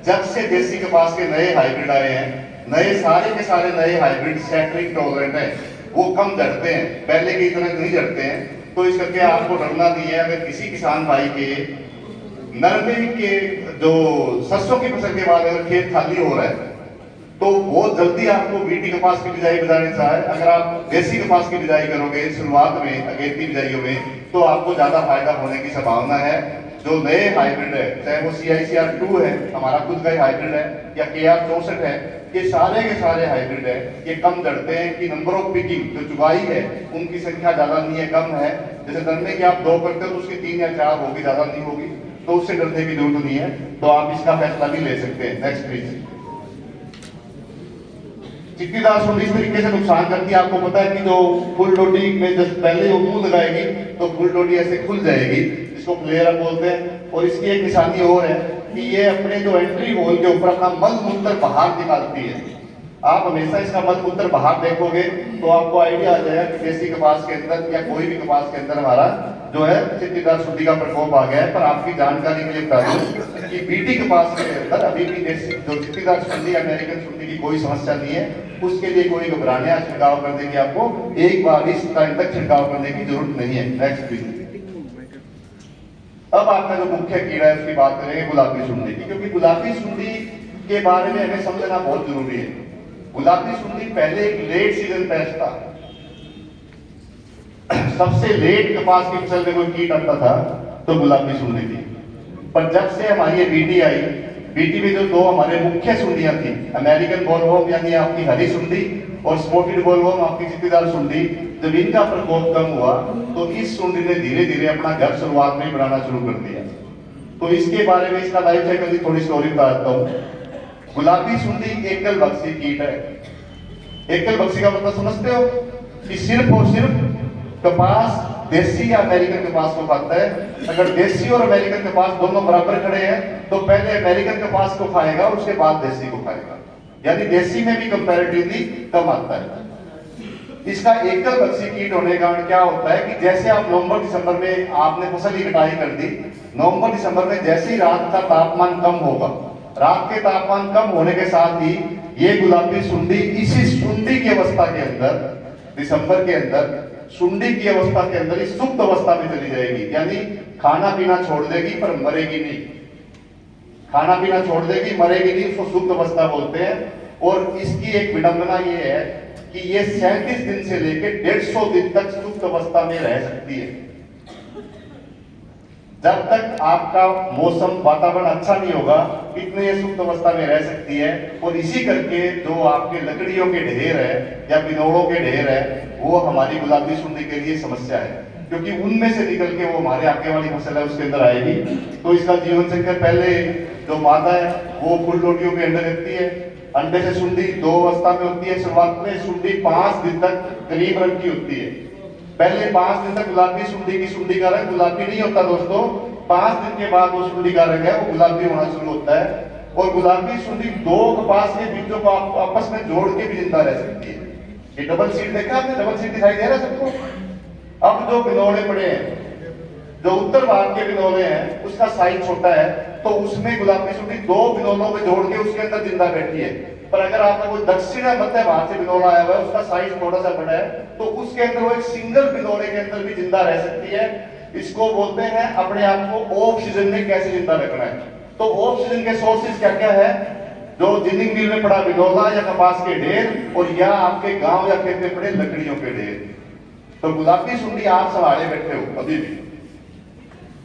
जब से देसी कपास के नए हाइब्रिड आए हैं, नए सारे के सारे नए हाइब्रिड सैटरिंग टॉलरेंट है, वो कम झड़ते हैं, पहले की तरह नहीं झड़ते हैं। तो इस करके आपको डरना नहीं है। अगर किसी किसान भाई के नरमे के जो सरसों की फसल के बाद अगर खेत खाली हो रहा है तो बहुत जल्दी आपको बीटी कपास की बिजाई बजानी चाहिए। अगर आप देसी कपास की बिजाई करोगे शुरुआत में अगेती बिजाइयों में, तो आपको ज्यादा फायदा होने की संभावना है। जो नए हाइब्रिड है, चाहे वो CICR2 है, हमारा खुद का ही हाइब्रिड है, या KR64 है, ये सारे के सारे हाइब्रिड है, ये कम डरते हैं कि नंबर ऑफ पिकिंग जो चुगाई है उनकी संख्या ज्यादा नहीं है, कम है। जैसे डरने की आप 2 करते हो तो उसकी 3 या 4 होगी, ज्यादा नहीं होगी, तो उससे डरने की जरूरत नहीं है। तो आप इसका फैसला भी ले सकते हैं। Next please. चित्तीदार सुंडी इस तरीके से नुकसान करती है, आपको पता है कि जो फुल डोटी में जब पहले वो मुंह लगाएगी तो फुल डोटी ऐसे खुल जाएगी, इसको फ्लेयर अप बोलते हैं। और इसकी एक निशानी और है कि ये अपने जो एंट्री होल के ऊपर अपना मल मूत्र बाहर निकालती है। आप हमेशा इसका मल मूत्र बाहर देखोगे तो आपको आइडिया आ जाएगा कि देसी कपास के अंदर या कोई भी कपास के अंदर हमारा जो है चित्तीदार सुंडी का प्रकोप आ गया है। पर आपकी जानकारी के लिए बता दूं कि बीटी कपास के अंदर अभी भी देसी जो चित्तीदार सुंडी अमेरिकन सुंडी की कोई समस्या नहीं है। उसके लिए कोई घबराने या छिड़काव करने की आपको एक बार इस टाइम तक छिड़काव करने की जरूरत नहीं है। Next please. अब आपका जो मुख्य कीड़ा है उसकी बात करेंगे, गुलाबी सुंडी की, क्योंकि गुलाबी सुंडी के बारे में हमें समझना बहुत जरूरी है। गुलाबी सुंडी पहले एक लेट सीजन पेस्ट था। सबसे लेट कपास की फसल में कोई कीट आता था तो गुलाबी सुंडी थी। पर जब से हमारी ये बीटी आई, बीटी में जो 2 हमारे मुख्य सुंडियां थी, अमेरिकन बॉलवॉर्म यानी आपकी हरी सुंडी और स्पॉटेड बॉलवॉर्म आपकी चित्तीदार सुंडी, जब इनका प्रकोप कम हुआ तो इस सुंडी ने धीरे धीरे अपना घर शुरुआत में बनाना शुरू कर दिया। तो इसके बारे में, इसका लाइफ साइकिल की थोड़ी स्टोरी बताता हूँ। गुलाबी सुंडी एकल बक्सी कीट है। एकल बक्सी का मतलब समझते हो कि सिर्फ और सिर्फ कपास देसी या अमेरिकन कपास को खाता है। अगर देसी और अमेरिकन कपास दोनों बराबर खड़े हैं तो पहले अमेरिकन कपास को खाएगा, उसके बाद देसी को खाएगा, यानी देसी में भी कंपैरेटिवली कम आता है। इसका एकल बक्सी कीट होने के कारण क्या होता है कि जैसे आप नवंबर दिसंबर में आपने फसल की कटाई कर दी, नवंबर दिसंबर में जैसे ही रात का तापमान कम होगा, रात के तापमान कम होने के साथ ही ये गुलाबी सुंडी इसी सुंडी की अवस्था के अंदर दिसंबर के अंदर सुंडी की अवस्था के अंदर ही सुप्त अवस्था में चली जाएगी, यानी खाना पीना छोड़ देगी पर मरेगी नहीं। खाना पीना छोड़ देगी, मरेगी नहीं, उसको सुप्त अवस्था बोलते हैं। और इसकी एक विडंबना ये है कि ये 37 दिन से लेकर 150 दिन तक सुप्त अवस्था में रह सकती है। जब तक आपका मौसम वातावरण अच्छा नहीं होगा, इतने ये सुप्त अवस्था में रह सकती है। और इसी करके जो आपके लकड़ियों के ढेर है या बिनौलों के ढेर है, वो हमारी गुलाबी सुंडी के लिए समस्या है, क्योंकि उनमें से निकल के वो हमारे आगे वाली फसल है उसके अंदर आएगी। तो इसका जीवन चक्र, पहले जो मादा है वो फूल रोटियों के अंडे देती है। अंडे से सुंडी 2 अवस्था में होती है। शुरुआत में सुंडी 5 दिन तक करीब रंग की होती है। पहले 5 दिन तक गुलाबी सुंडी की सुंडी का रंग गुलाबी नहीं होता दोस्तों। 5 दिन के बाद वो सुंडी का रंग है वो गुलाबी होना शुरू होता है। और गुलाबी सुंडी 2 कपास के बीजों को आपस में जोड़ के भी जिंदा रह सकती है। ये डबल सीड देखा आपने? डबल सीड दिखाई दे रहा है सबको? अब जो बिनौले पड़े हैं, जो उत्तर भारत के बिनौले हैं, उसका साइज छोटा है, तो उसमें गुलाबी सुंडी 2 बिनौलों में जोड़ के उसके अंदर जिंदा बैठी है। पर अगर आपका कोई दक्षिण मध्य भारत से बिनौला आया हुआ है, उसका साइज थोड़ा सा बड़ा है, तो उसके अंदर वो एक सिंगल बिनौले के अंदर भी जिंदा रह सकती है। इसको बोलते हैं अपने आप को ऑक्सीजन में कैसे जिंदा रखना है। तो ऑक्सीजन के सोर्सेज क्या क्या है? जो जिनिंग मिल में पड़ा बिनौला या कपास के ढेर, और या आपके गांव या खेत में पड़े लकड़ियों के ढेर। तो गुलाबी सुंडी आप संभाले बैठे हो अभी भी।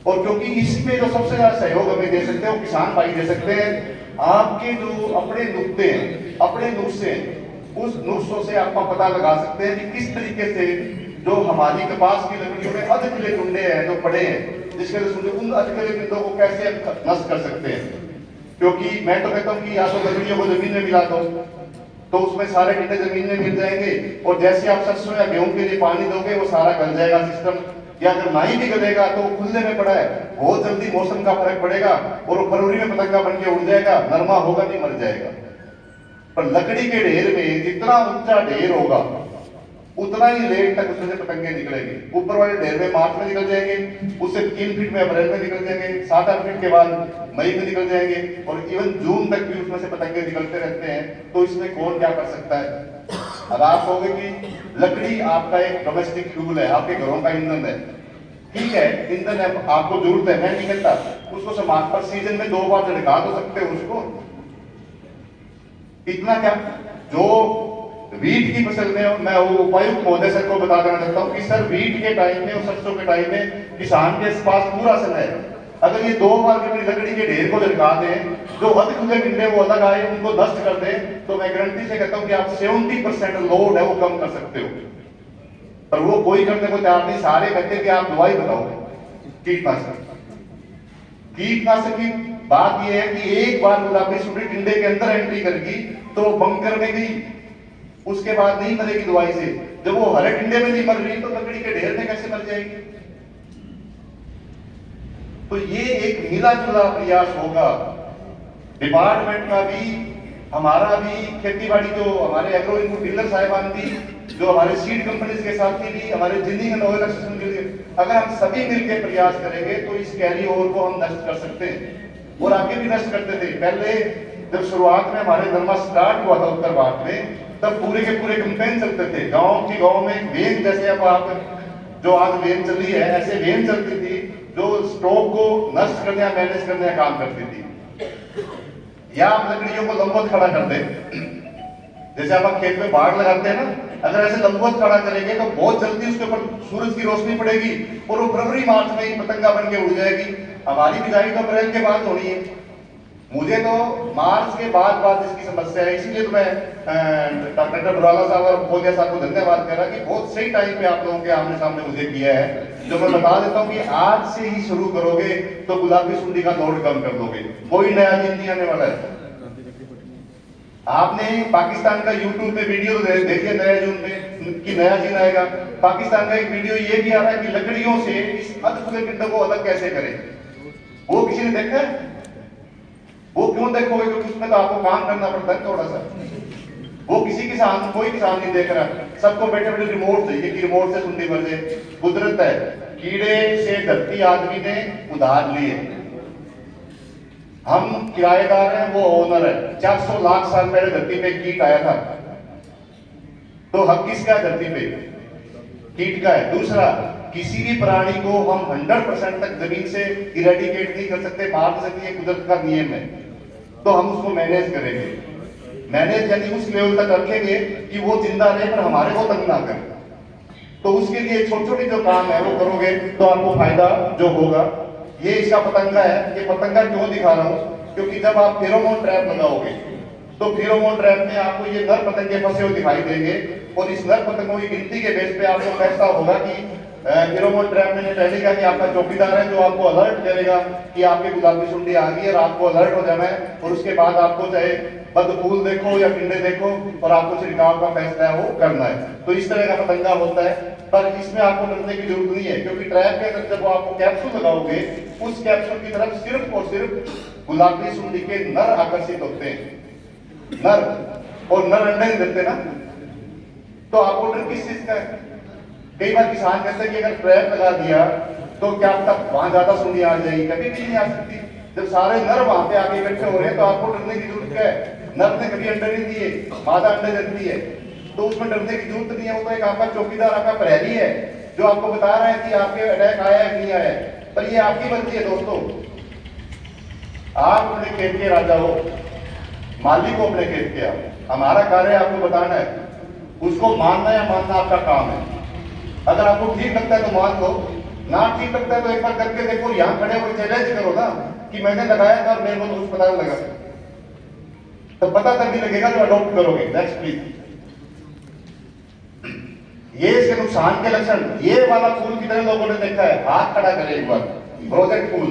और क्योंकि इसमें जो सबसे ज्यादा सहयोग हमें दे सकते हैं वो किसान भाई दे सकते हैं। आपके जो अपने नुक्ते हैं, अपने नुस्खे हैं, उस नुस्खों से आप पता लगा सकते हैं कि किस तरीके से जो हमारी कपास की लकड़ियों में अधखले कुंडे हैं जो पड़े हैं, जिसके वजह उन अधखले कुंडों को कैसे नष्ट कर सकते हैं। क्योंकि मैं तो कहता हूँ कि या तो लकड़ियों को जमीन में मिला दो, तो उसमें सारे टिंडे जमीन में मिल जाएंगे, और जैसे आप सरसों या गेहूं के लिए पानी दोगे वो सारा गल जाएगा सिस्टम। या अगर नहीं भी गलेगा तो खुले में पड़ा है, बहुत जल्दी मौसम का फर्क पड़ेगा और वो फरवरी में पतंगा बन के उड़ जाएगा, नरमा होगा नहीं मर जाएगा। पर लकड़ी के ढेर में जितना ऊंचा ढेर होगा उतना ही लेट तक उसमें से पतंगे निकलेंगे। ऊपर वाले ढेर में मार्च में निकल जाएंगे, उससे 3 फीट में अप्रैल में निकल जाएंगे, 7-8 फीट के बाद मई में निकल जाएंगे, और इवन जून तक भी उसमें से पतंगे निकलते रहते हैं। तो इसमें कौन क्या कर सकता है? अब आप कहोगे कि लकड़ी आपका एक डोमेस्टिक फ्यूल है, आपके घरों का ईंधन है। ठीक है, ईंधन है, आपको जरूरत है, मैं नहीं कहता उसको समाज पर सीजन में 2 बार झटका तो सकते हो उसको। इतना क्या, जो वीट की फसल में मैं उपायुक्त महोदय सर को बता देना चाहता हूँ कि सर वीट के टाइम में और सरसों के टाइम में किसान के पास पूरा समय है। अगर ये 2 बार लकड़ी के ढेर को झटका दें, जो अधखुले टिंडे वो अलग आए उनको नष्ट कर दें, तो मैं गारंटी से कहता हूँ कि आप 70% लोड है वो कम कर सकते हो। पर वो कोई करने को तैयार नहीं। सारे कहते हैं कि आप दवाई बताओ कीटनाशक। कीटनाशक की बात यह है कि एक बार गुलाबी सुंडी टिंडे के अंदर एंट्री करेगी तो बंकर में गई, उसके बाद नहीं मरेगी दवाई से। जब वो हरे टिंडे में नहीं मर रही तो लकड़ी के ढेर में कैसे मर जाएगी? तो ये एक मिला जुला प्रयास होगा डिपार्टमेंट का भी, हमारा भी, खेतीबाड़ी जो हमारे एग्रो इनपुट डीलर साहिबान भी, जो हमारे सीड कंपनीज के साथी भी, हमारे जिनिंग एंड ऑयल एक्सटेंशन के लिए, अगर हम सभी मिलकर प्रयास करेंगे तो इस कैरी ओवर को हम नष्ट कर सकते हैं। और आगे भी नष्ट करते थे। पहले जब शुरुआत में हमारे नरमा स्टार्ट हुआ था उत्तर भारत में, तब पूरे के पूरे कैंपेन चलते थे। गांव में वेन, जैसे अब आप जो आज वेन चल रही है, ऐसे वेन चलती थी जो स्टॉक को नष्ट करने या मैनेज करने का काम करती थी। या आप लकड़ियों को लंबवत खड़ा कर दें, जैसे आप खेत में बाढ़ लगाते हैं ना, अगर ऐसे लंबवत खड़ा करेंगे तो बहुत जल्दी उसके ऊपर सूरज की रोशनी पड़ेगी और वो फरवरी मार्च में ही पतंगा बन के उड़ जाएगी। हमारी बिजाई तो अप्रैल के बाद होनी है। मुझे तो मार्च के बाद इसकी समस्या है, इसीलिए तो मैं डॉक्टर बुराला साहब और बोलिया साहब को धन्यवाद कर रहा कि बहुत सही टाइम पे आप लोगों के आमने सामने मुझे किया है। जो मैं बता देता हूँ कि आज से ही शुरू करोगे तो गुलाबी सुंडी का लोड कम कर दोगे। कोई नया दिन नहीं आने वाला है। आपने पाकिस्तान का यूट्यूब पे वीडियो देखिए नया जून में कि नया दिन आएगा। पाकिस्तान का एक वीडियो ये भी आ रहा है कि लकड़ियों से इस अधखुले टिंडों को अलग कैसे करें। वो किसी ने देखा है? वो क्यों देखोगे? क्योंकि उसमें तो आपको काम करना पड़ता है थोड़ा सा। वो कोई किसान नहीं देख रहा। सबको बैठे बैठे रिमोट चाहिए कि रिमोट से सुंडी मर जाए। कुदरत है, कीड़े से धरती आदमी ने उधार लिए, हम किराएदार हैं, वो ओनर है। 400 लाख साल पहले धरती पे कीट आया था, तो हक किसका है धरती पे? कीट का है। दूसरा, किसी भी प्राणी को हम 100% तक जमीन से इरेडिकेट नहीं कर सकते, मार नहीं सकते, ये कुदरत का नियम है। तो हम उसको मैनेज करेंगे। मैनेज यानी उस लेवल तक रखेंगे कि वो जिंदा रहे पर हमारे को तंग ना करे। तो उसके लिए छोटे छोटे जो काम है वो करोगे तो आपको फायदा जो होगा। ये इसका पतंगा है। ये पतंगा क्यों दिखा रहा हूँ, क्योंकि जब आप फेरोमोन ट्रैप लगाओगे तो फेरोमोन ट्रैप में आपको ये नर पतंगे फंसे हुए दिखाई देंगे, और इस नर पतंगों की गिनती के बेस पे आपको फैसला होगा कि फेरोमोन ट्रैप में पहले का कि आपका चौकीदार है जो आपको अलर्ट करेगा कि आपके गुलाबी सुंडी आ गई है, और आपको अलर्ट हो जाना है। और उसके बाद आपको चाहे बद फूल देखो या टिंडे देखो, और आपको छिड़काव का फैसला है वो करना है। तो इस तरह का पतंगा होता है, पर इसमें आपको डरने की जरूरत नहीं है, क्योंकि ट्रैप के अंदर जब आपको कैप्सूल लगाओगे उस कैप्सूल की तरफ सिर्फ और सिर्फ गुलाबी सुंडी के नर आकर्षित होते हैं, नर, और नर अंडे नहीं देते ना। तो आपको डर किस चीज का है? कई बार किसान कहते हैं कि अगर ट्रैप लगा दिया तो क्या तक वहां ज्यादा सुंडी आ जाएगी? कभी भी नहीं आ सकती। जब सारे नर वहां पे आके इकट्ठे हो रहे हैं तो आपको डरने की जरूरत क्या है? नर ने कभी अंडे नहीं दिए, मादा अंडे देती है, तो उसमें डरने की जरूरत नहीं है। वो तो एक आपका चौकीदार, आपका प्रहरी है जो आपको बता रहा है कि आपके अटैक आया है नहीं आया है। पर ये आपकी मर्जी है दोस्तों। आप अपने खेत के राजा हो, मालिक को अपने खेत के आप। हमारा कार्य आपको बताना है, उसको मानना या मानना आपका काम है। अगर आपको ठीक लगता है तो मान लो, ना ठीक लगता है तो एक बार करके देखो। यहाँ खड़े होकर चैलेंज करो ना कि मैंने लगाया था और मेरे को तो कुछ पता नहीं लगा, तो पता तभी लगेगा जो अडॉप्ट करोगे। Next please. ये इसके नुकसान के लक्षण, ये वाला फूल कितने लोगों ने देखा है? हाथ खड़ा करें एक बार। प्रोजेक्ट फूल,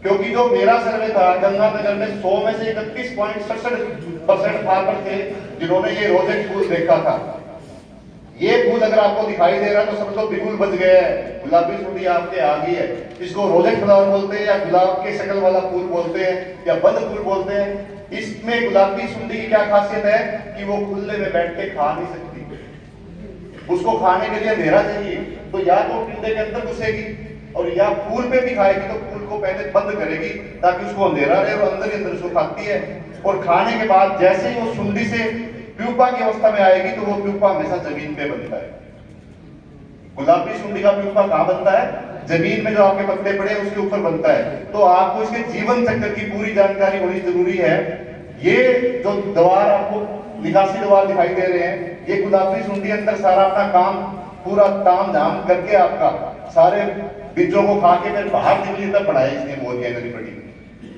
क्योंकि जो मेरा सर्वे था गंगानगर में 100 में से 31.67% फार्मर थे जिन्होंने ये रोजेट फूल देखा था। ये फूल अगर आपको दिखाई दे रहा है तो समझो बिल्कुल बच गया है, गुलाबी सुंडी आपके आ गई है। इसको रोजेट फ्लावर बोलते हैं, या गुलाब के शक्ल वाला फूल बोलते हैं, या बंद फूल बोलते हैं। इसमें गुलाबी सुंडी की क्या खासियत है कि वो खुले में बैठ के खा नहीं सकती। उसको खाने के लिए अंधेरा चाहिए, तो या तो टिंडे के अंदर घुसेगी और या फूल पे भी खाएगी, तो फूल को पहले बंद करेगी ताकि उसको अंधेरा रहे, और अंदर ही अंदर उसको खाती है। और खाने के बाद जैसे ही वो सुंडी से प्यूपा की अवस्था में आएगी तो वो प्यूपा हमेशा जमीन पे बनता है। गुलाबी सुंडी का प्यूपा कहां बनता है? जमीन में जो आपके पत्ते पड़े हैं उसके ऊपर बनता है। तो आपको इसके जीवन चक्र की पूरी जानकारी होनी जरूरी है। ये जो द्वार आपको निकासी द्वार दिखाई दे रहे हैं, ये गुलाबी सुंडी अंदर सारा अपना काम पूरा ताम झाम करके आपका सारे बीजों को खा के फिर बाहर निकली, तब बढ़ाया इसने मोरिया नदी पड़ी।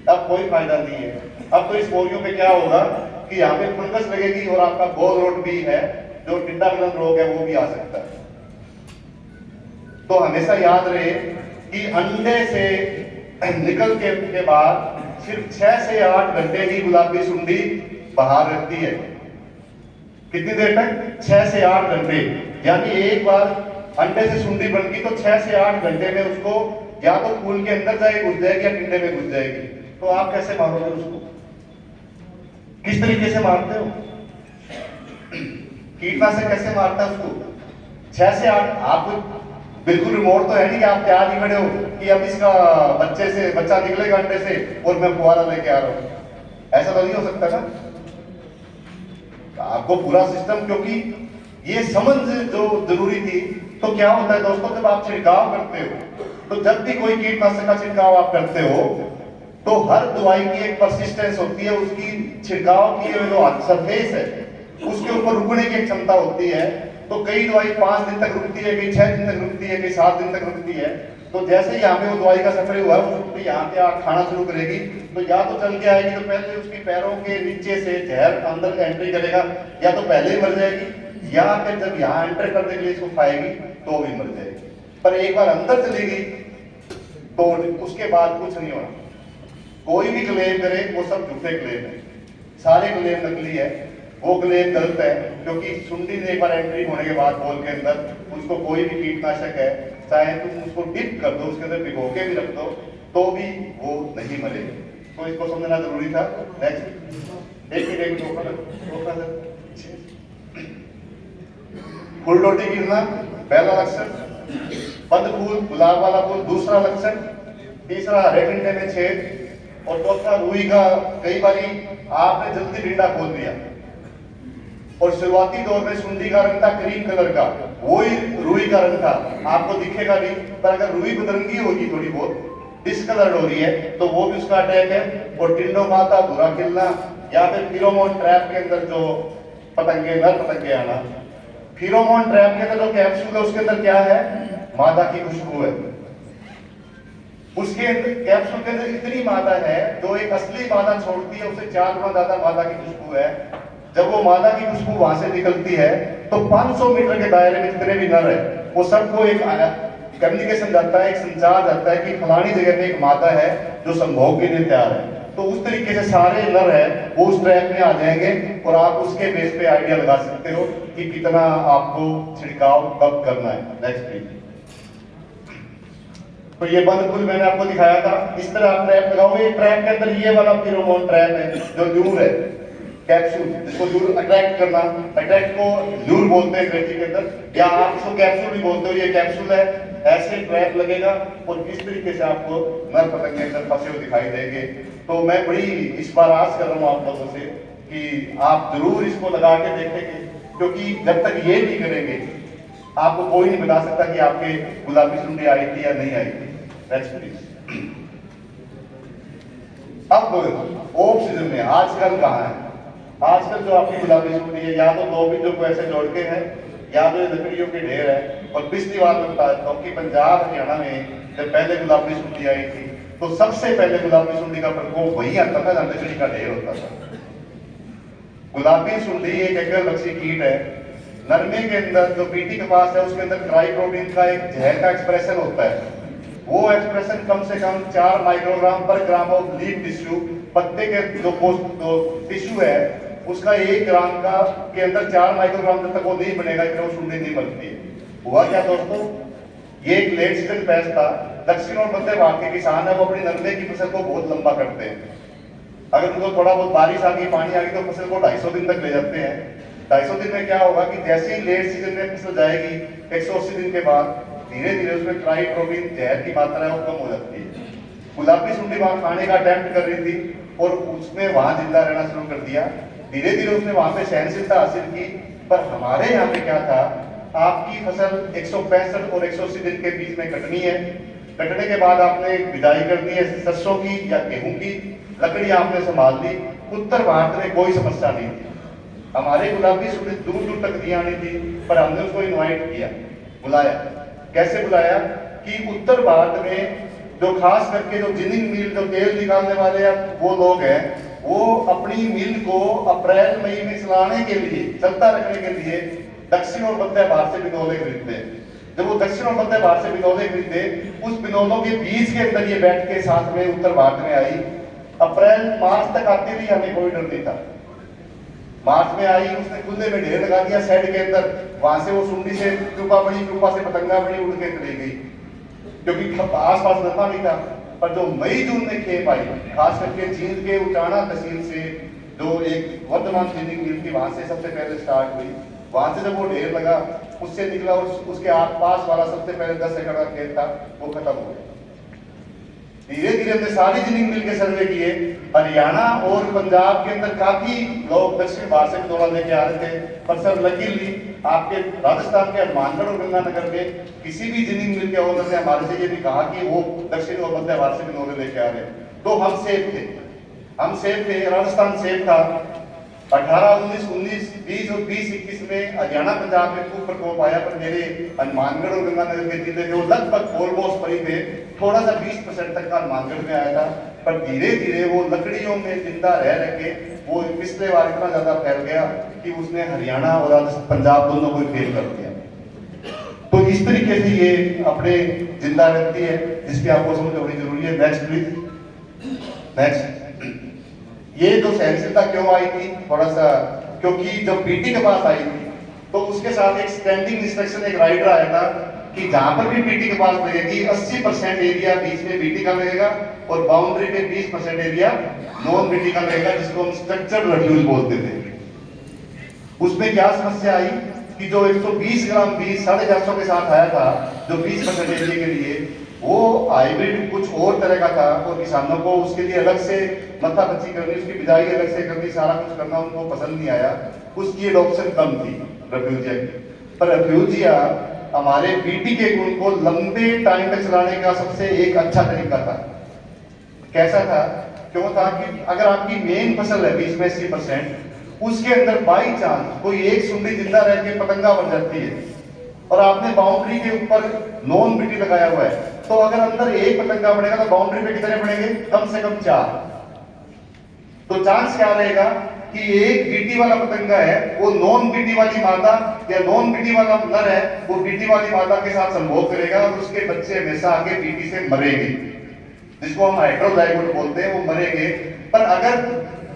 अब कोई फायदा नहीं है। अब तो इस मोरियों पे क्या होगा कि यहाँ पे फंगस लगेगी, और आपका गोल रोट भी है जो टिड्डा गलन रोग है वो भी आ सकता है। तो हमेशा याद रहे कि अंडे से निकल के बाद सिर्फ 6 से 8 घंटे ही गुलाबी सुंडी बाहर रहती है। कितनी देर तक? 6 से 8 घंटे। यानी एक बार अंडे से सुंडी बन गई तो 6 से 8 घंटे में उसको या तो फूल के अंदर जाए घुस जाएगी, या टिंडे में घुस जाएगी। तो आप कैसे मारोगे उसको? किस तरीके से मारते हो? कीटनाशक कैसे मारता है उसको? 6 से 8। आप बिल्कुल रिमोट तो है नहीं कि आप तैयार ही खड़े हो कि अब इसका बच्चा निकलेगा अंडे से और मैं फुहारा लेके आ रहा हूं। ऐसा तो नहीं हो सकता ना। आपको पूरा सिस्टम, क्योंकि ये समझ जो जरूरी थी। तो क्या होता है दोस्तों, जब आप छिड़काव करते हो, तो जब भी कोई कीटनाशक का छिड़काव आप करते हो तो हर दवाई की एक परसिस्टेंस होती है, उसकी छिड़काव की जो सरफेस है उसके ऊपर रुकने की एक क्षमता होती है। तो कई दवाई 5 दिन तक रुकती है, कई 6 दिन तक रुकती है, कई 7 दिन तक रुकती है। तो जैसे यहाँ पे वो दवाई का सफर हुआ है, वो यहाँ पे खाना शुरू करेगी, तो या तो चल के आएगी तो पहले उसकी पैरों के नीचे से जहर अंदर एंट्री करेगा, या तो पहले ही मर जाएगी, या फिर जब यहाँ एंटर करने के लिए इसको खाएगी तो भी मर जाएगी। पर एक बार अंदर चलेगी तो उसके बाद कुछ नहीं होना। कोई भी क्लेम करे वो सब झूठे क्लेम है, सारे क्लेम नकली है। वो क्लेम गलत है, क्योंकि सुंडी ने एक बार एंट्री होने के बाद बॉल के अंदर उसको कोई भी कीटनाशक है, चाहे तुम उसको डिप कर दो, उसके अंदर भिगो के भी रख दो, तो भी वो नहीं मरेगी। तो इसको समझना जरूरी था। नेक्स्ट एक फूल डोटी गिरना पहला लक्षण, बंद फूल गुलाब वाला फूल दूसरा लक्षण, तीसरा हरे टिंडे में छेद, और चौथा रुई का कई बारी आपने जल्दी टिंडा खोल दिया। और शुरुआती दौर में सुंडी का रंग था क्रीम कलर का, वही रुई का रंग था, आपको दिखेगा नहीं, पर अगर रुई बदरंगी होगी थोड़ी बहुत डिस्कलर्ड हो रही है तो वो भी उसका अटैक है। और टिंडो माता, धुरा खिलना, या फिर फिरोमोन ट्रैप के अंदर जो पतंगे, नर पतंगे आना। फिरोमोन ट्रैप के अंदर जो कैप्सूल है उसके अंदर क्या है, मादा की खुशबू है। उसके कैप्सूल के अंदर इतनी मादा है जो एक असली मादा छोड़ती है उससे 4 गुना ज्यादा मादा की खुशबू है। जब वो मादा की खुशबू वहां से निकलती है तो 500 मीटर के दायरे में जितने भी नर है वो सबको एक कम्युनिकेशन जाता है, एक संचार जाता है कि फलानी जगह पे एक मादा है जो संभोग के लिए तैयार है। तो उस तरीके से सारे नर है वो उस ट्रैक में आ जाएंगे और आप उसके बेस पे आइडिया लगा सकते हो कि कितना आपको छिड़काव कब करना है। Next please. तो ये बंद फूल मैंने आपको दिखाया था, इस तरह आप ट्रैप लगाओगे। ट्रैप के अंदर ये वाला फिरोमोन ट्रैप है जो लूर है, कैप्सूल, जिसको लूर अट्रैक्ट करना, अट्रैक्ट को लूर बोलते हैं अंग्रेजी के अंदर, या आप इसको कैप्सूल भी बोलते हो। ये कैप्सूल है, ऐसे ट्रैप लगेगा और किस तरीके से आपको नर पतंगे अंदर फंसे हुए दिखाई देंगे। तो मैं बड़ी इस बार आस कर रहा हूँ आप लोगों से कि आप जरूर इसको लगा के देखेंगे, क्योंकि जब तक ये नहीं करेंगे आपको कोई नहीं बता सकता कि आपके गुलाबी सुंडी आई थी या नहीं आई थी। Next please. अब ऑफ सीजन में आजकल कहाँ है, आजकल जो आपकी गुलाबी सुंडी है या तो 2 बीजों को ऐसे जोड़ के है या तो लकड़ियों के ढेर है। और पिछली बार मैं बता देता हूँ कि पंजाब हरियाणा में जब पहले गुलाबी सुंडी आई थी तो सबसे पहले गुलाबी सुंडी का प्रकोप वही आता था जहाँ लकड़ी का ढेर होता था। गुलाबी सुंडी एक एकलक्षी कीट है। नरमे के अंदर जो पीटी कपास है उसके अंदर क्राइप्रोटीन का एक जहर का एक्सप्रेशन होता है। वो एक्सप्रेशन कम से कम 4 माइक्रोग्राम पर ग्राम ऑफ लीफ टिश्यू, पत्ते के जो टिश्यू है उसका 1 ग्राम का के अंदर 4 माइक्रोग्राम जब तक वो नहीं बनेगा इतना वो सुंडी नहीं बनती है। हुआ क्या दोस्तों, ये एक लेट सीजन पेस्ट था। दक्षिण और मध्य भारत के किसान है वो अपनी नरमे की फसल को बहुत लंबा करते हैं। अगर उनको थोड़ा बहुत बारिश आ गई, पानी आ गई तो फसल को 250 दिन तक ले जाते हैं। 250 दिन में क्या होगा कि जैसे ही लेट सीजन में फसल जाएगी 180 दिन के बाद धीरे धीरे उसमें ट्राइप्रोटीन जहर की मात्रा है वो कम हो जाती है। गुलाबी सुंडी वहां खाने का अटेम्प्ट कर रही थी और उसने वहां जिंदा रहना शुरू कर दिया। धीरे धीरे उसने वहां पे सहनशीलता हासिल की। पर हमारे यहाँ पे क्या था, आपकी फसल 165 और 180 दिन के बीच में कटनी है। कटने के बाद आपने बिजाई करनी है सरसों की या गेहूं की, लकड़ी आपने संभाल ली। उत्तर भारत में कोई समस्या नहीं थी, हमारे गुलाबी सुंडी दूर दूर तक नहीं आनी थी। पर हमने उसको इन्वाइट किया, बुलाया। कैसे बुलाया कि उत्तर भारत में जो खास करके जो जिनिंग मिल, जो तेल निकालने वाले वो लोग हैं, वो अपनी मिल को अप्रैल मई में चलाने के लिए, चलता रखने के लिए दक्षिण और मध्य भारत से बिनौले खरीदते हैं। जब वो दक्षिण और मध्य भारत से बिनौले खरीदते, उस बिनौलों के बीज के अंदर ये बैठ के साथ में उत्तर भारत में आई। अप्रैल मार्च तक आती रही, हमें कोई डर नहीं था। मार्च में आई, उसने खुले में ढेर लगा दिया शेड के अंदर। वहां से वो सुंडी से कृपा बनी, कृपा से पतंगा बनी, उड़ के चली गई, क्योंकि आस पास नफा नहीं था। पर जो मई जून में खेप आई, खास करके जींद के उचाना तहसील से जो एक वर्धमान जिनिंग मिल थी वहां से सबसे पहले स्टार्ट हुई। वहां से जब वो ढेर लगा उससे निकला और उसके आसपास वाला सबसे पहले 10 एकड़ का खेत था वो खत्म हो गया। धीरे धीरे हमने सारी जिनिंग मिल के सर्वे किए। हरियाणा और पंजाब के अंदर काफी लोग दक्षिण भारत से बिनौला लेके आ रहे थे, पर सर लकीली आपके राजस्थान के हनुमानगढ़ और गंगानगर में किसी भी जिनिंग मिल के ओनर ने हमारे से ये भी कहा कि वो दक्षिण और मध्य भारत से बिनौले लेके आ रहे हैं। तो हम सेफ थे, हम सेफ थे, राजस्थान सेफ था। 18, 19, 19, 20 और 20, 21 में हरियाणा पंजाब में खूब प्रकोप आया, पर मेरे हनुमानगढ़ और गंगानगर के जिले थे वो लगभग ऑलमोस्ट परी थे। थोड़ा सा 20% तक का हनुमानगढ़ में आया था, पर धीरे धीरे वो लकड़ियों में जिंदा रह रह के वो पिछले बार इतना ज्यादा फैल गया कि उसने हरियाणा और पंजाब दोनों को फेल कर दिया। तो इस तरीके से ये अपने जिंदा रहती है, जिसकी आपको समझ होनी जरूरी है। Next please. नेक्स्ट। ये जो सहनशीलता क्यों आई थी, थोड़ा सा, क्योंकि जब बीटी के पास आई थी तो उसके साथ एक स्टैंडिंग इंस्ट्रक्शन, एक राइडर आया था कि जहां पर भी बीटी के पास लगेगी 80% एरिया बीच में बीटी का लगेगा और बाउंड्री पे 20% एरिया नॉन बीटी का लगेगा, जिसको हम स्ट्रक्चर्ड रेफ्यूज बोलते थे। उसमें क्या समस्या आई कि जो 120 ग्राम बीज 450 के साथ आया था जो 20% एरिया के लिए, वो हाइब्रिड कुछ और तरह का था और किसानों को उसके लिए अलग से मत्था बच्ची करनी, उसकी बिजाई अलग से करनी, सारा कुछ करना उनको पसंद नहीं आया। उसकी एडॉप्शन कम थी रेफ्यूजिया की। पर रेफ्यूजिया हमारे बीटी के गुण को लंबे टाइम तक चलाने का सबसे एक अच्छा तरीका था। कैसा था? क्यों था कि अगर आपकी मेन फसल है 20 में 80%, उसके अंदर बाई चांस कोई एक सुंडी जिंदा रह के पतंगा बन जाती है और आपने बाउंड्री के ऊपर नॉन बीटी लगाया हुआ है, तो अगर अंदर एक पतंगा बनेगा तो बाउंड्री पे कितने बनेंगे? कम से कम 4। तो चांस क्या रहेगा कि एक बीटी वाला पतंगा है वो नॉन बीटी वाली मादा या नॉन बीटी वाला नर है वो बीटी वाली मादा के साथ संभोग करेगा और उसके बच्चे हमेशा आगे बीटी से मरेंगे, जिसको हम हेटेरोजाइगोट बोलते हैं, वो मरेंगे। पर अगर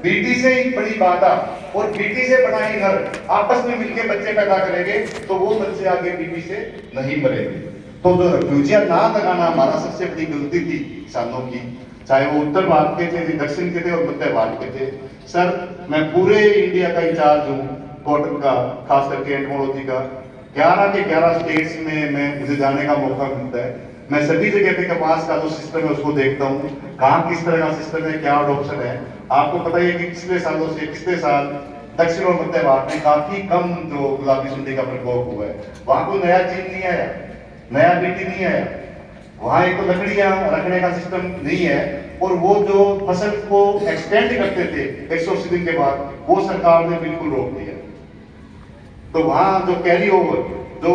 बीटी से ही बड़ी मादा और बीटी से बड़ा ही नर आपस में मिलकर बच्चे पैदा करेंगे तो वो बच्चे आगे बीटी से नहीं मरेंगे। तो जो रेफ्यूजिया ना लगाना हमारा सबसे बड़ी गलती थी किसानों की, चाहे वो उत्तर भारत के थे, दक्षिण के थे और मध्य भारत के थे। सर मैं पूरे इंडिया का इंचार्ज हूँ कॉटन का, खास करके एंटोलॉजी का। 11 के 11 स्टेट्स में मुझे जाने का मौका मिलता है। मैं सभी जगह पे कपास का जो सिस्टम है उसको देखता हूँ, कहाँ किस तरह का सिस्टम है, क्या अडॉप्शन है। आपको पता ही है कि पिछले सालों से पिछले साल दक्षिण और मध्य भारत में काफी कम जो गुलाबी सुंडी का प्रकोप हुआ है। वहां कोई नया चीज नहीं आया, नया बीटी नहीं आया, वहां एक तो लकड़ियां रखने का सिस्टम नहीं है और वो जो फसल को एक्सटेंड करते थे 180 दिन के बाद, वो सरकार ने बिल्कुल रोक दिया। तो वहां जो कैरी ओवर, जो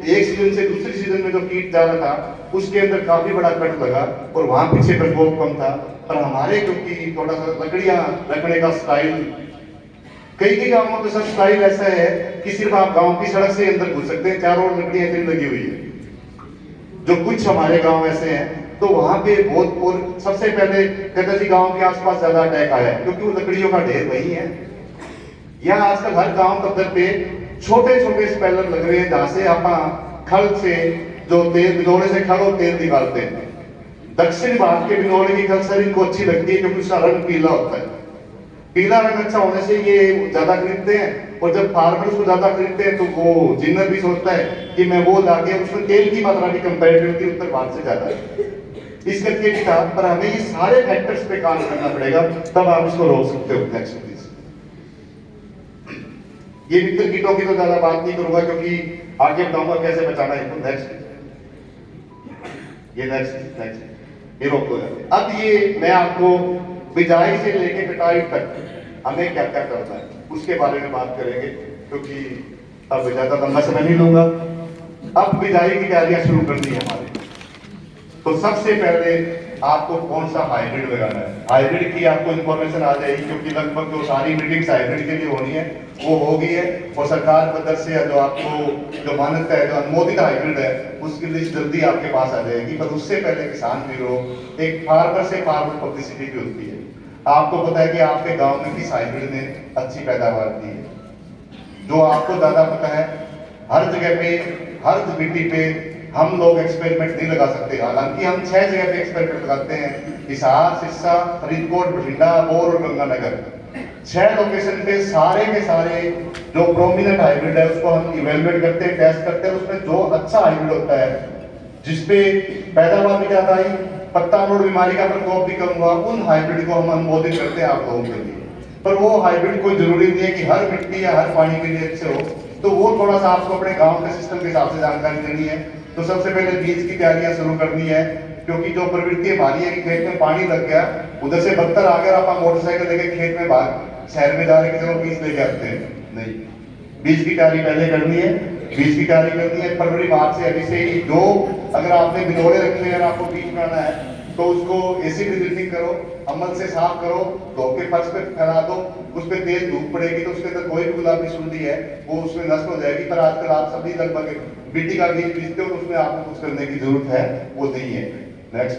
एक सीजन से दूसरी सीजन में जो कीट जा रहा था, उसके अंदर काफी बड़ा कट लगा और वहां पीछे प्रकोप कम था। पर हमारे क्योंकि थोड़ा सा लकड़ियां रखने का स्टाइल, कई गांवों में सब स्टाइल ऐसा है कि सिर्फ आप गांव की सड़क से अंदर घुस सकते हैं, चारों ओर लकड़ियां इतनी लगी हुई है। जो कुछ हमारे गांव ऐसे हैं तो वहां पे बहुत, और सबसे पहले कहते जी गांव के आसपास ज्यादा अटैक आया है क्योंकि वो लकड़ियों का ढेर वही है। यहाँ आजकल हर गांव तक पे छोटे छोटे स्पेलर लग रहे हैं जहां से आप खल से जो तेल, बिनौले से खल और तेल निकालते हैं। दक्षिण भारत के बिनौले की खल सर इनको अच्छी लगती है क्योंकि उसका रंग पीला होता है। पीला रंग अच्छा होने से ये ज्यादा खरीदते हैं और जब फार्मर्स को ज्यादा खरीदते हैं तो वो जिन्नर भी सोचता है कि मैं वो लाके, उसमें तेल की मात्रा भी कंपैरेटिवली उत्तर भारत से ज्यादा है। इस करके भी था, पर हमें ये सारे फैक्टर्स पे काम करना पड़ेगा, तब आप इसको रोक सकते हो। Next please. ये मित्र कीटों की तो ज्यादा बात नहीं करूंगा क्योंकि आगे बताऊंगा कैसे बचाना है इनको। नेक्स्ट, ये नेक्स्ट, ये रोक दो। अब ये मैं आपको बिजाई से लेके कटाई तक हमें क्या क्या करना है उसके बारे में बात करेंगे, क्योंकि अब ज्यादा लंबा समय नहीं लूंगा। अब बिजाई की तैयारियां शुरू करनी है हमारी। तो सबसे पहले आपको कौन सा हाइब्रिड लगाना है, हाइब्रिड की आपको इंफॉर्मेशन आ जाएगी क्योंकि लगभग जो सारी मीटिंग्स हाइब्रिड के लिए होनी है वो हो गई है और सरकार पद्धर से जो आपको जो मान्यता है, जो अनुमोदित हाइब्रिड है, उसकी लिस्ट जल्दी आपके पास आ जाएगी। पर उससे पहले किसान वीरों, एक फार्मर से फार्मर पब्लिसिटी भी होती है। आपको पता है कि आपके गांव में किस हाइब्रिड ने अच्छी पैदावार दी है, जो आपको ज्यादा पता है। हर जगह पे, हर मिट्टी पे हम लोग एक्सपेरिमेंट नहीं लगा सकते। हालांकि हम 6 जगह पे एक्सपेरिमेंट लगाते हैं, हिसार, सिरसा, फरीदकोट, बठिंडा, बोर और गंगानगर। 6 लोकेशन पे सारे के सारे जो प्रोमिनेंट हाइब्रिड है उसको हम इवेलुएट करते हैं, टेस्ट करते हैं। उसमें जो अच्छा हाइब्रिड होता है, जिसपे पैदावार भी ज्यादा आई, पत्ता नोड बीमारी का प्रकोप भी कम हुआ, उन हाइब्रिड को हम अनुमोदित करते हैं आप लोगों के लिए। पर वो हाइब्रिड कोई जरूरी नहीं है कि हर मिट्टी या हर पानी के लिए अच्छे हो, तो वो थोड़ा सा आपको अपने गांव के सिस्टम के हिसाब से जानकारी देनी है। तो सबसे पहले बीज की तैयारियां शुरू करनी है, क्योंकि जो प्रवृत्ति हमारी है कि खेत में पानी लग गया, उधर से बदतर आ गया, आप मोटरसाइकिल लेके खेत में बाहर शहर में जा रहे कि चलो बीज लेके आते हैं, नहीं। बीज की तैयारी पहले करनी है, बीज की तैयारी करनी है फरवरी मार्च से। अभी से ही जो अगर आपने बिनोड़े रखे हैं और आपको बीज बनाना है तो उसको एसिड ड्रिलिंग करो, अमल से साफ करो, धो के फर्श पे फैला दो, उस पर तेज धूप पड़ेगी तो उसके अंदर कोई भी गुलाबी सुंडी है वो उसमें नष्ट हो जाएगी। पर आजकल आप सभी लगभग बीटी का बीज बीजते हो तो उसमें आपको कुछ करने की जरूरत है, वो नहीं है। Next,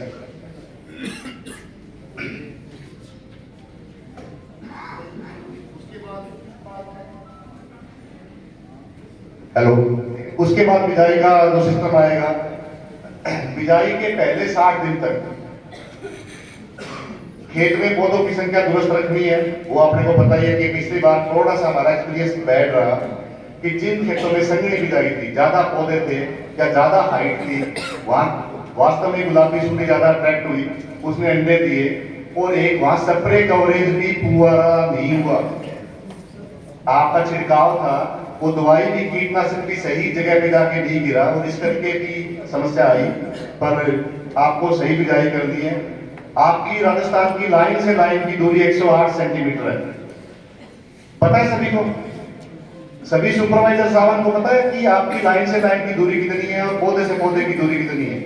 hello. उसके बाद बिजाई का जो सिस्टम आएगा, बिजाई के पहले 60 दिन तक खेत में पौधों की संख्या दुरुस्त रखनी है। वो आपने को पता ही है कि पिछली बार थोड़ा सा हमारा एक्सपीरियंस बैड रहा कि जिन खेतों में संघनी बिजाई थी, ज्यादा पौधे थे या ज्यादा हाइट थी, वहां वास्तव में गुलाबी सुंडी ज्यादा अट्रैक्ट हुई, उसने अंडे दिए और एक वहां स्प्रे कवरेज भी पूरा नहीं हुआ। आपका छिड़काव था वो दवाई भी कीटनाशक भी सही जगह पे जाके नहीं गिरा और इस करके भी समस्या आई, पर आपको सही बिजाई कर दी है। आपकी राजस्थान की लाइन से लाइन की दूरी 108 सेंटीमीटर है। पता है सभी को, सभी सुपरवाइजर साहब को पता है कि आपकी लाइन से लाइन की दूरी कितनी है और पौधे से पौधे की दूरी कितनी है।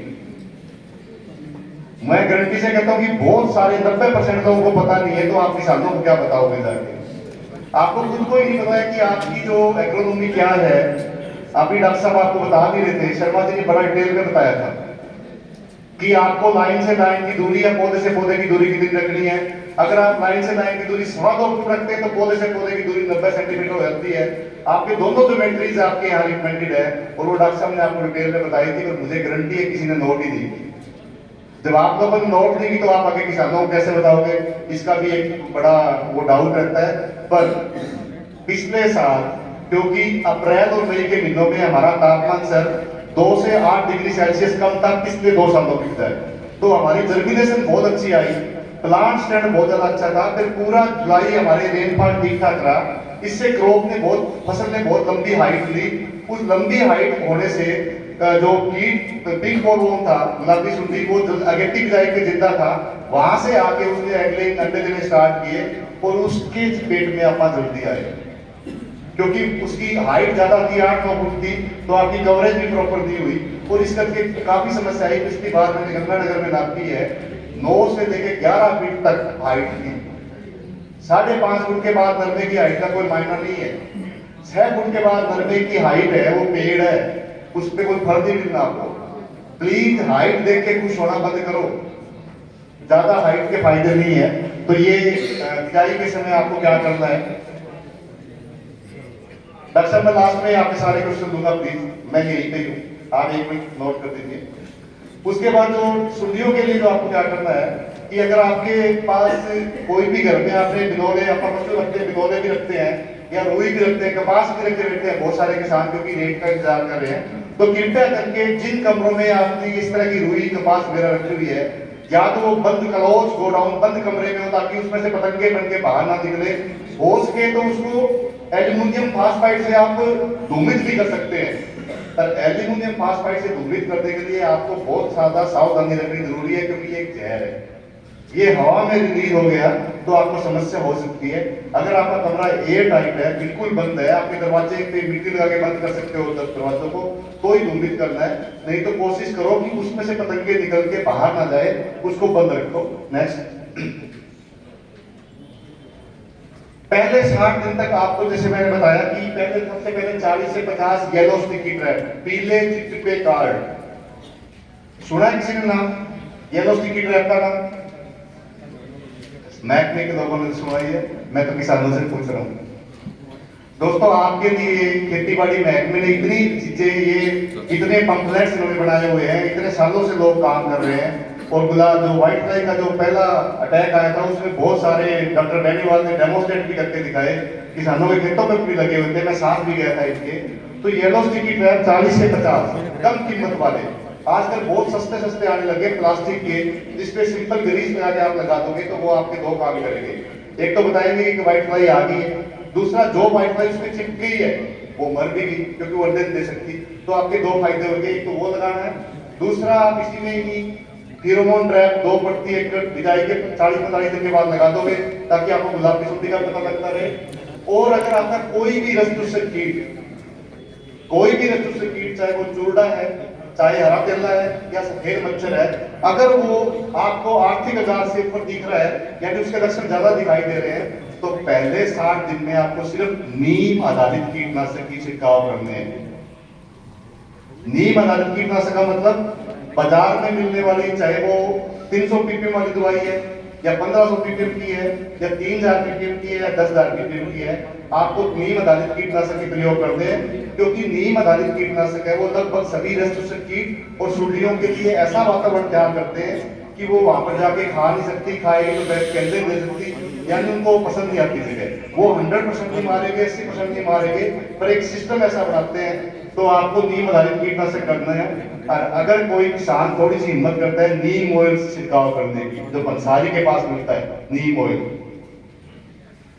मैं गारंटी से कहता हूं कि बहुत सारे 90% लोगों को पता नहीं है, तो आप किसानों को क्या बताओगे जाके? आपको खुद को ही नहीं पता है कि आपकी जो एग्रोनॉमी क्या है। अभी डॉक्टर साहब आपको बता भी रहे थे, शर्मा जी ने बड़ा डिटेल में बताया था कि आपको लाइन से लाइन की दूरी या पौधे से पौधे की दूरी कितनी रखनी है। अगर आप लाइन से लाइन की दूरी 2.25 फुट रखते हैं तो पौधे से पौधे की दूरी 90 सेंटीमीटर हो जाती है। आपके दोनों ज्योमेट्रीज आपके यहाँ रिकमेंडेड है और वो डॉक्टर साहब ने आपको डिटेल में बताई थी, और मुझे गारंटी है किसी ने नोट ही नहीं की। जब आप लोगों ने नोट नहीं की तो आप आगे किसानों को कैसे बताओगे? इसका भी एक बड़ा वो डाउट रहता है। पर पिछले साल, क्योंकि अप्रैल और मई के महीनों में हमारा तापमान सर 2 से 8 डिग्री सेल्सियस कम था पिछले 2 सालों की बजाय, तो हमारी जर्मिनेशन बहुत अच्छी आई, प्लांट स्टैंड बहुत ज्यादा अच्छा था। फिर पूरा जुलाई हमारे रेनफॉल ठीक ठाक रहा। इससे क्रॉप ने बहुत, फसल ने बहुत लंबी हाइट ली। उस लंबी हाइट होने से जो कीट पिंक बॉलवर्म था, गुलाबी सुंडी, वो अगेटिव बिजाई पे जिंदा था, वहां से आके उसने अगले अंडे देने स्टार्ट किए और उसके पेट में अपना जल्दी आए। क्योंकि उसकी हाइट ज्यादा थी, 8-9 फुट थी, तो आपकी कवरेज भी प्रॉपर नहीं हुई और इस करके काफी समस्या आई। पिछली बार मैंने गंगानगर में नापी है, 9 से लेके 11 फीट तक हाइट थी। 5.5 फुट के बाद नरमे की हाइट का कोई मायना नहीं है। 6 फुट के बाद नरमे की हाइट है, वो पेड़ है, उस पर कोई फर्क नहीं मिलना आपको। प्लीज हाइट देख के खुश होना बंद करो, ज्यादा हाइट के फायदे नहीं है। तो ये बिजाई के समय आपको क्या करना है? डॉक्टर साहब मैं लास्ट में आपके सारे क्वेश्चन दूंगा, प्लीज मैं यहीं पे हूँ, आप 1 मिनट नोट कर दीजिए। उसके बाद जो सुंडियों के लिए जो आपको क्या करना है कि अगर आपके पास कोई भी घर में आपने बिनौले, अपना पशु रखते हैं, बिनौले भी रखते हैं या रुई भी रखते हैं, कपास भी रखते रहते हैं बहुत सारे किसान, क्योंकि रेट का इंतजार कर रहे हैं, तो कृपया करके जिन कमरों में आपने इस तरह की रुई, कपास वगैरह रखी हुई है, या तो वो बंद क्लोज गोडाउन बंद कमरे में हो, ताकि उसमें से पतंगे बन के बाहर ना निकले। हो सके तो उसको एल्यूमिनियम फास्फाइड से आप धूमित भी कर सकते हैं, पर एल्यूमिनियम फास्फाइड से धूमित करने के लिए आपको बहुत ज्यादा सावधानी रखनी जरूरी है, क्योंकि ये एक जहर है। ये हवा में रिलीज हो गया तो आपको समस्या हो सकती है। अगर आपका कमरा एयर टाइट है, बिल्कुल बंद है, आपके दरवाजे पे मिट्टी लगा के बंद कर सकते हो 10 दरवाजों को, तो ही धूमित करना है। नहीं तो कोशिश करो कि उसमें से पतंगे निकल के बाहर ना जाए, उसको बंद रखो। नेक्स्ट, पहले 60 दिन तक आपको, जैसे मैंने बताया कि पहले सबसे पहले 40 से 50 येलो स्टिकी ट्रैप, पीले चिपचिपे कार्ड, सुना है किसी ने नाम येलो स्टिकी ट्रैप का नाम? महकमे के लोगों ने सुनाई है, मैं तो किसानों से पूछ रहा हूँ। दोस्तों आपके लिए खेती बाड़ी महकमे ने इतनी चीजें, ये इतने पंपलेट्स इन्होंने बनाए हुए हैं, इतने सालों से लोग काम कर रहे हैं। और गुलाब जो व्हाइट फ्लाई का जो पहला अटैक आया था, उसमें बहुत सारे डॉक्टर बेनीवाल ने डेमोस्ट्रेट भी करके दिखाए, किसानों के खेतों में भी लगे हुए थे, मैं साथ भी गया था इनके। तो येलो स्टिकी ट्रैप 40 से 50 कम कीमत वाले, आजकल बहुत सस्ते सस्ते आने लगे प्लास्टिक के, जिसपे सिंपल ग्रीस लगा के आप लगा दोगे तो वो आपके 2 काम करेंगे। एक तो बताएंगे कि व्हाइट फ्लाई आ गई है, दूसरा जो व्हाइट फ्लाई उसमें चिपक गई है वो मर भी गई, क्योंकि वो अंडे दे सकती। तो आपके 2 फायदे हो गए, एक तो वो लगाना है, दूसरा आप इसी में ही फेरोमोन ट्रैप 2 पट्टी एक बिजाई के 40-45 दिन के बाद लगा दोगे, ताकि आपको गुलाबी सुंडी का पता लगता रहे। और अगर आपका कोई भी रसचूसक कीट, कोई भी रसचूसक कीट, चाहे वो चूरडा है, चाहे हरा तेला है या सफेद मच्छर है, अगर वो आपको आर्थिक आधार से ऊपर दिख रहा है, यानी उसके लक्षण ज्यादा दिखाई दे रहे हैं, तो पहले 60 दिन में आपको सिर्फ नीम आधारित कीटनाशक की छिड़काव करने हैं। नीम आधारित कीटनाशक का मतलब बाजार में मिलने वाली, चाहे वो 300 ppm वाली दवाई है या 1500 ppm की है या 3000 ppm की है या 10,000 ppm की है, आपको नीम आधारित कीटनाशक के प्रयोग करते हैं। क्योंकि नीम आधारित कीटनाशक है वो लगभग सभी रसचूसक कीट और सुंडियों के लिए ऐसा वातावरण तैयार करते हैं कि वो वहां पर जाके खा नहीं सकती, खाएगी तो बैठ कैसे दे सकती, यानी उनको पसंद नहीं आती जगह। वो 100% नहीं मारेंगे, 80% नहीं मारेंगे, पर एक सिस्टम ऐसा बनाते हैं। तो आपको नीम आधारित कीटनाशक करना है। और अगर कोई किसान थोड़ी सी हिम्मत करता है नीम ऑयल छिड़काव करने की, जो बंसारी के पास मिलता है नीम ऑयल,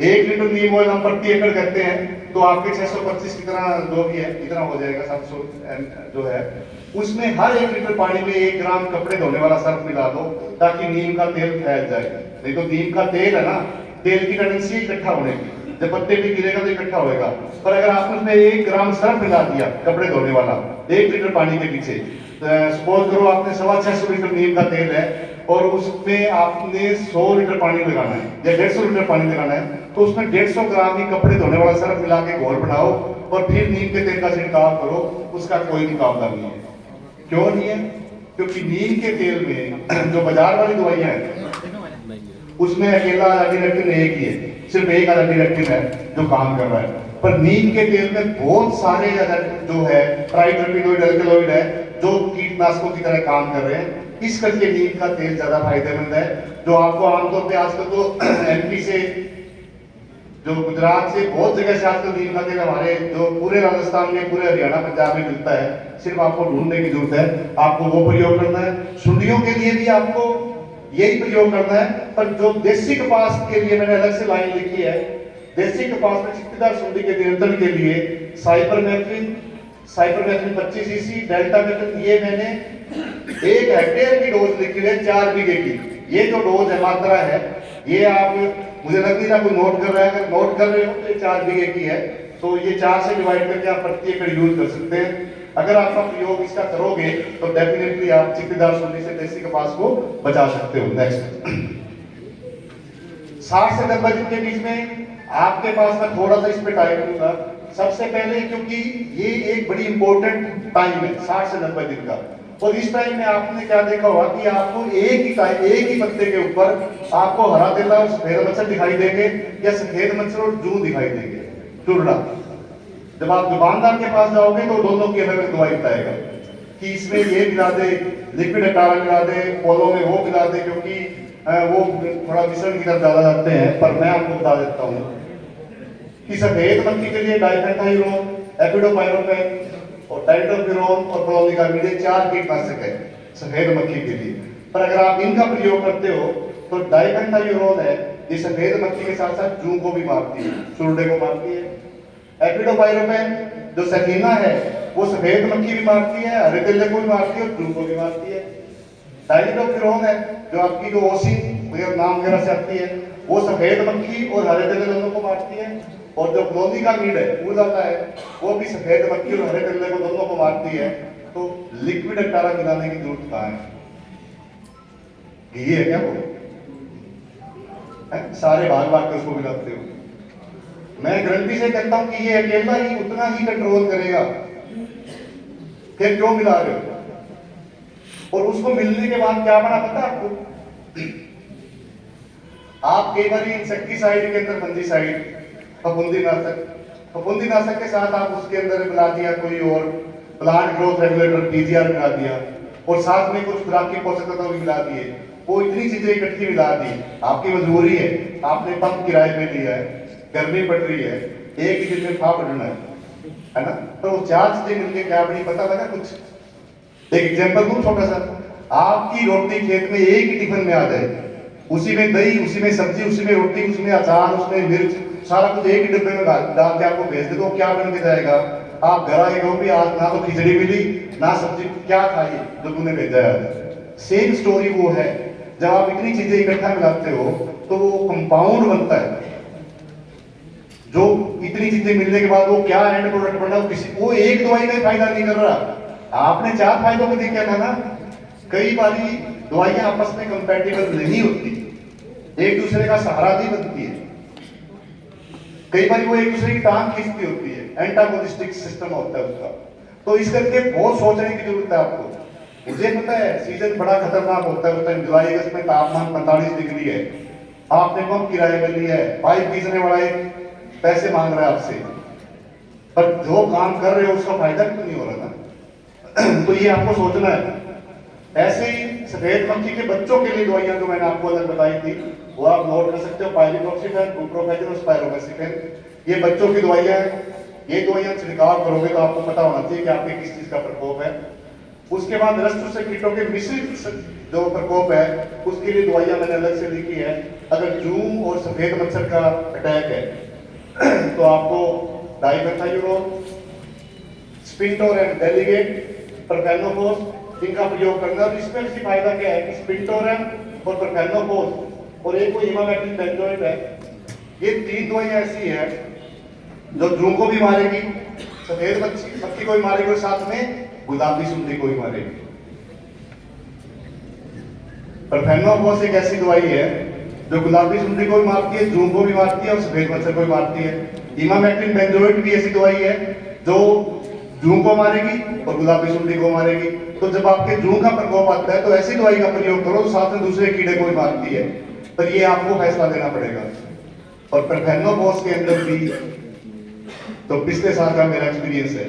1 लीटर नीम ऑयल हम प्रति एकड़ कहते हैं तो आपके 625 की तरह जो भी है इतना हो जाएगा 700 जो है, उसमें हर 1 लीटर पानी में 1 ग्राम कपड़े धोने वाला सर्फ मिला दो ताकि नीम का तेल फैल जाए। नहीं तो नीम का तेल है ना, तेल की टेंडेंसी है इकट्ठा होने की, जब पत्ते पे गिरेगा तो इकट्ठा होएगा। पर अगर आपने उसमें 1 ग्राम सर्फ मिला दिया कपड़े धोने वाला 1 लीटर पानी के पीछे, सपोज करो आपने 650 लीटर नीम का तेल है और उसमें आपने 100 लीटर पानी लगाना है या 150 लीटर पानी लगाना है, तो उसमें 150 ग्राम ही कपड़े धोने वाला सर्फ मिला के घोल बनाओ और फिर नीम के तेल का छिड़काव करो, उसका कोई मुकाबला नहीं है। क्यों नहीं है? क्योंकि नीम के तेल में जो बाजार वाली दवाइयां हैं उसमें अकेला अल्टीरेक्टिन एक ही है, सिर्फ एक अल्टीरेक्टिन है जो काम कर रहा है। पर नीम के तेल में बहुत सारे जो है ट्राइटरपीनोइड अल्कलॉइड है जो कीटनाशकों की तरह काम कर रहे हैं। इस करके नीम का तेल ज्यादा फायदेमंद है, जो आपको आमतौर पे आजकल तो एमपी से, जो गुजरात से, बहुत जगह से आजकल नीम का तेल हमारे जो पूरे राजस्थान में, पूरे हरियाणा पंजाब में मिलता है। सिर्फ आपको ढूंढने की जरूरत है, आपको वो प्रयोग करना है। सुंडियों के लिए भी आपको यही प्रयोग करना है। पर जो देसी कपास के लिए मैंने अलग से लाइन लिखी है, देसी कपास में चित्तीदार सुंडी के नियंत्रण के लिए साइपरमेथ्रिन 25 सीसी, डेल्टामेथ्रिन, ये मैंने 1 हेक्टेयर की डोज लिखी है 4 बीघे की। ये जो डोज है, मात्रा है, ये आप, मुझे लग नहीं रहा कोई नोट कर रहा है, अगर नोट कर रहे हो तो ये 4 बीघे की है, तो ये 4 से डिवाइड करके आप प्रति एकड़ यूज कर सकते हैं। अगर आपका प्रयोग इसका करोगे तो डेफिनेटली आप चित्तीदार सुंडी से देसी कपास को बचा सकते हो। नेक्स्ट 60 से 90 दिन के बीच में आपके पास, मैं थोड़ा सा इस पे टाइम दूंगा सबसे पहले, क्योंकि ये एक बड़ी इंपॉर्टेंट टाइम है 60 से 90 दिन का। और इस टाइम में आपने क्या देखा होगा कि आपको एक ही पत्ते के ऊपर आपको हरा तिल्ला और सफेद मच्छर दिखाई देंगे या सफेद मच्छर और जू दिखाई देंगे, टुरडा। जब आप दुकानदार के पास जाओगे तो दोनों की अलग अलग दवाई बताएगा कि इसमें ये मिला दे, लिक्विड अटारा मिला दे, पौधों में वो मिला दे, क्योंकि वो थोड़ा मिश्रण की तरफ ज्यादा जाते हैं। पर मैं आपको बता देता हूँ कि सफेद मक्खी के लिए डाइफेंथाइरोन, एपिडोपाइरोपेन और डाइटोपिरोन और प्रोलिकामिड, ये 4 कीटनाशक है सफेद मक्खी के लिए। पर अगर आप इनका प्रयोग करते हो तो डाइफेंथाइरोन है, ये सफेद मक्खी के साथ साथ जू को भी मारती है, सुरडे को मारती है। एपिडोपाइरोपेन जो सकीना है वो सफेद मक्खी भी मारती है, हरे तिल्ले को भी मारती है और जू को भी मारती है। डाइटोपिरोन है जो आपकी जो ओसिन नाम वगैरह से आती है, वो सफेद मक्खी और हरे तिल्ले दोनों को मारती है। और जो क्लोनिकामिड है, फूल आता है, वो भी सफेद मक्खी और हरे तिल्ले को दोनों को मारती है। तो लिक्विड अटारा मिलाने की जरूरत कहाँ है? घी है क्या वो? सारे भाग भाग के उसको मिलाते हो। मैं गारंटी से कहता हूं कि ये अकेला ही उतना ही कंट्रोल करेगा। फिर क्यों मिला रहे हो? और उसको मिलने के बाद क्या बना पता आपको? आप कई बार इंसेक्टिसाइड के अंदर फंजीसाइड, फफूंदीनाशक के साथ आप उसके अंदर मिला दिया कोई और प्लांट ग्रोथ रेगुलेटर पीजीआर मिला दिया और साथ में कुछ खुराकी पोषक तत्व भी मिला दिए। वो इतनी चीजें इकट्ठी मिला दी, आपकी मजबूरी है, आपने पंप किराए पे लिया है, गर्मी पड़ रही है, एक ही दिन में खा बढ़ना है ना? तो 4 चीजें मिलके क्या बड़ी, पता लगा कुछ? एक एग्जांपल दूं छोटा सा, आपकी रोटी खेत में एक ही टिफिन में आ जाए, उसी में दही, उसी में सब्जी, उसी में रोटी, उसमें अचार, उसमें मिर्च, सारा कुछ एक ही डिब्बे में डाल के आपको भेज दे, तो क्या बन के जाएगा? आप घर आए कहोगे आज ना तो खिचड़ी मिली ना सब्जी, क्या खाई जो तूने भेजा है। सेम स्टोरी वो है, जब आप इतनी चीजें इकट्ठा मिलाते हो तो वो कंपाउंड बनता है। जो इतनी चीजें मिलने के बाद वो क्या एंड प्रोडक्ट बना, वो एक दवाई का फायदा नहीं कर रहा। आपने 4 फायदों में देखा था ना। कई बारी दवाइयां आपस में कंपैटिबल नहीं होती, एक दूसरे का सहारा नहीं बनती है। कई बार वो एक दूसरे की टांग खींचती होती है, एंटागोनिस्टिक सिस्टम होता है उसका। तो इस करके बहुत सोचने की जरूरत है आपको। मुझे पता है सीजन बड़ा खतरनाक होता है उस टाइम, जुलाई अगस्त में तापमान 45 डिग्री है, आपने पंप किराए में लिया है, पाइप खींचने वाला एक पैसे मांग रहा है आपसे, पर जो काम कर रहे हो उसका फायदा क्यों नहीं हो रहा ना? तो ये आपको सोचना है। ऐसे ही सफेद मक्खी के बच्चों के लिए दवाइयां जो मैंने आपको अलग बताई थी वो आप नोट कर सकते हो, पाइरिप्रॉक्सीफेन, बुप्रोफेन और स्पाइरोमेसिफेन, ये बच्चों की दवाइयां हैं। ये दवाइयां छिड़काव करोगे तो आपको पता होना चाहिए कि आपके किस चीज का प्रकोप है। उसके बाद रस्ट से कीटों के मिश्रित जो प्रकोप है उसके लिए दवाइयां मैंने अलग से लिखी है। अगर जूम और सफेद मच्छर का अटैक है तो आपको डाइमेथायूरोन, स्पिंटोर एंड डेलीगेट, प्रोफेनोफोस, इनका प्रयोग करना। और इसमें भी फायदा क्या है कि स्पिंटोरम और प्रोफेनोफोस और एक कोई इमामेक्टिन बेंजोइट है, ये 3 दवाइयां ऐसी है जो जू को भी मारेगी, सफेद पत्ती को भी मारेगी और साथ में गुलाबी सुंडी को भी मारेगी। प्रोफेनोफोस एक ऐसी दवाई है जो गुलाबी सुंडी को भी मारती है, जू को भी मारती है और सफेद मच्छर को भी मारती है। इमामेक्टिन बेंजोइट भी ऐसी दवाई है जो जू को मारेगी और गुलाबी सुंडी को मारेगी। तो जब आपके जू का प्रकोप आता है तो ऐसी दवाई का प्रयोग करो तो साथ में दूसरे कीड़े को भी मारती है, पर ये आपको फैसला देना पड़ेगा। और प्रोफेनोफोस के अंदर भी तो पिछले साल का मेरा एक्सपीरियंस है,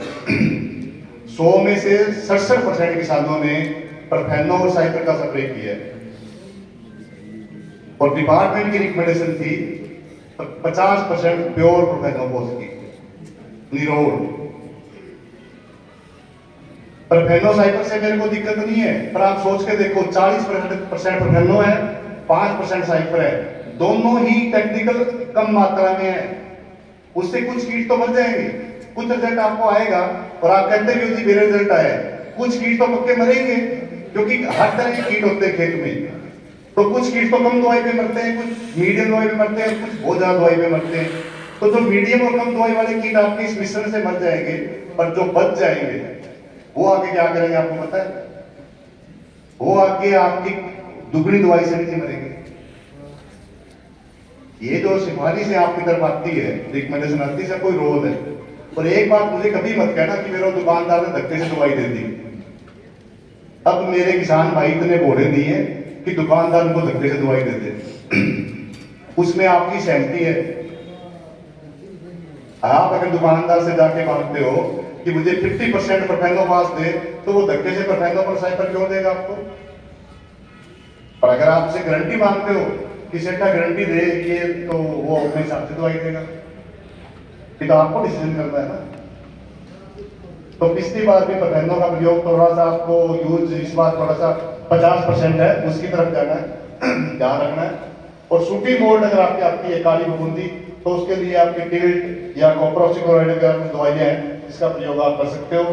100 में से 67% किसानों ने प्रोफेनो और साइपर का स्प्रे किया है। और डिपार्टमेंट की रिकमेंडेशन थी 50% प्योर प्रोफेनोफोस की, निरोल। प्रोफेनो साइपर से मेरे को दिक्कत नहीं है, पर आप सोच के देखो 40% प्रोफेनो है, 5% साइपर है, दोनों ही टेक्निकल कम मात्रा में है। उससे कुछ कीट तो मर जाएंगे, कुछ रिजल्ट आपको आएगा और आप कहते हैं कि मेरे रिजल्ट आए। कुछ कीट तो पक्के मरेंगे क्योंकि हर तरह के कीट होते हैं खेत में। तो कुछ कीट तो कम दवाई पे मरते हैं, कुछ मीडियम दवाई पे मरते हैं, कुछ बहुत ज्यादा दवाई पे मरते हैं। तो जो मीडियम और कम दवाई वाले कीट आपके इस मिश्रण से मर जाएंगे, पर जो बच जाएंगे वो आगे क्या करेंगे आपको पता है? वो आगे आपकी दुगनी दवाई से नहीं मरेंगे। ये जो सिफारिश आपकी तरफ आती है, रिकमेंडेशन आती है, कोई रोल है। और एक बात मुझे कभी मत कहना कि मेरा दुकानदार ने धक्के से दवाई दे दी। अब मेरे किसान भाई इतने भोले नहीं है कि दुकानदार उनको धक्के से दवाई दे दे। उसमें आपकी सहमति है। आप अगर दुकानदार से जाके मांगते हो कि मुझे 50% प्रोफेनोफास दे, तो वो धक्के से प्रोफेनोफास साइपर क्यों देगा आपको? पर अगर आप उसे गारंटी मांगते हो कि सेठ का गारंटी दे ये, तो वो अपने हिसाब से दवाई देगा। ये तो आपको डिसीजन करना है ना। तो पिछली बार भी प्रोफेनो का प्रयोग थोड़ा सा आपको यूज इस बार थोड़ा सा 50% है, उसकी तरफ जाना है, ध्यान रखना है। और सूटी मोल्ड अगर आपकी आती है काली फफूंदी, तो उसके लिए आपकी टिल्ट या कॉपरऑक्सीक्लोराइड वगैरह दवाइयां हैं जिसका प्रयोग आप कर सकते हो।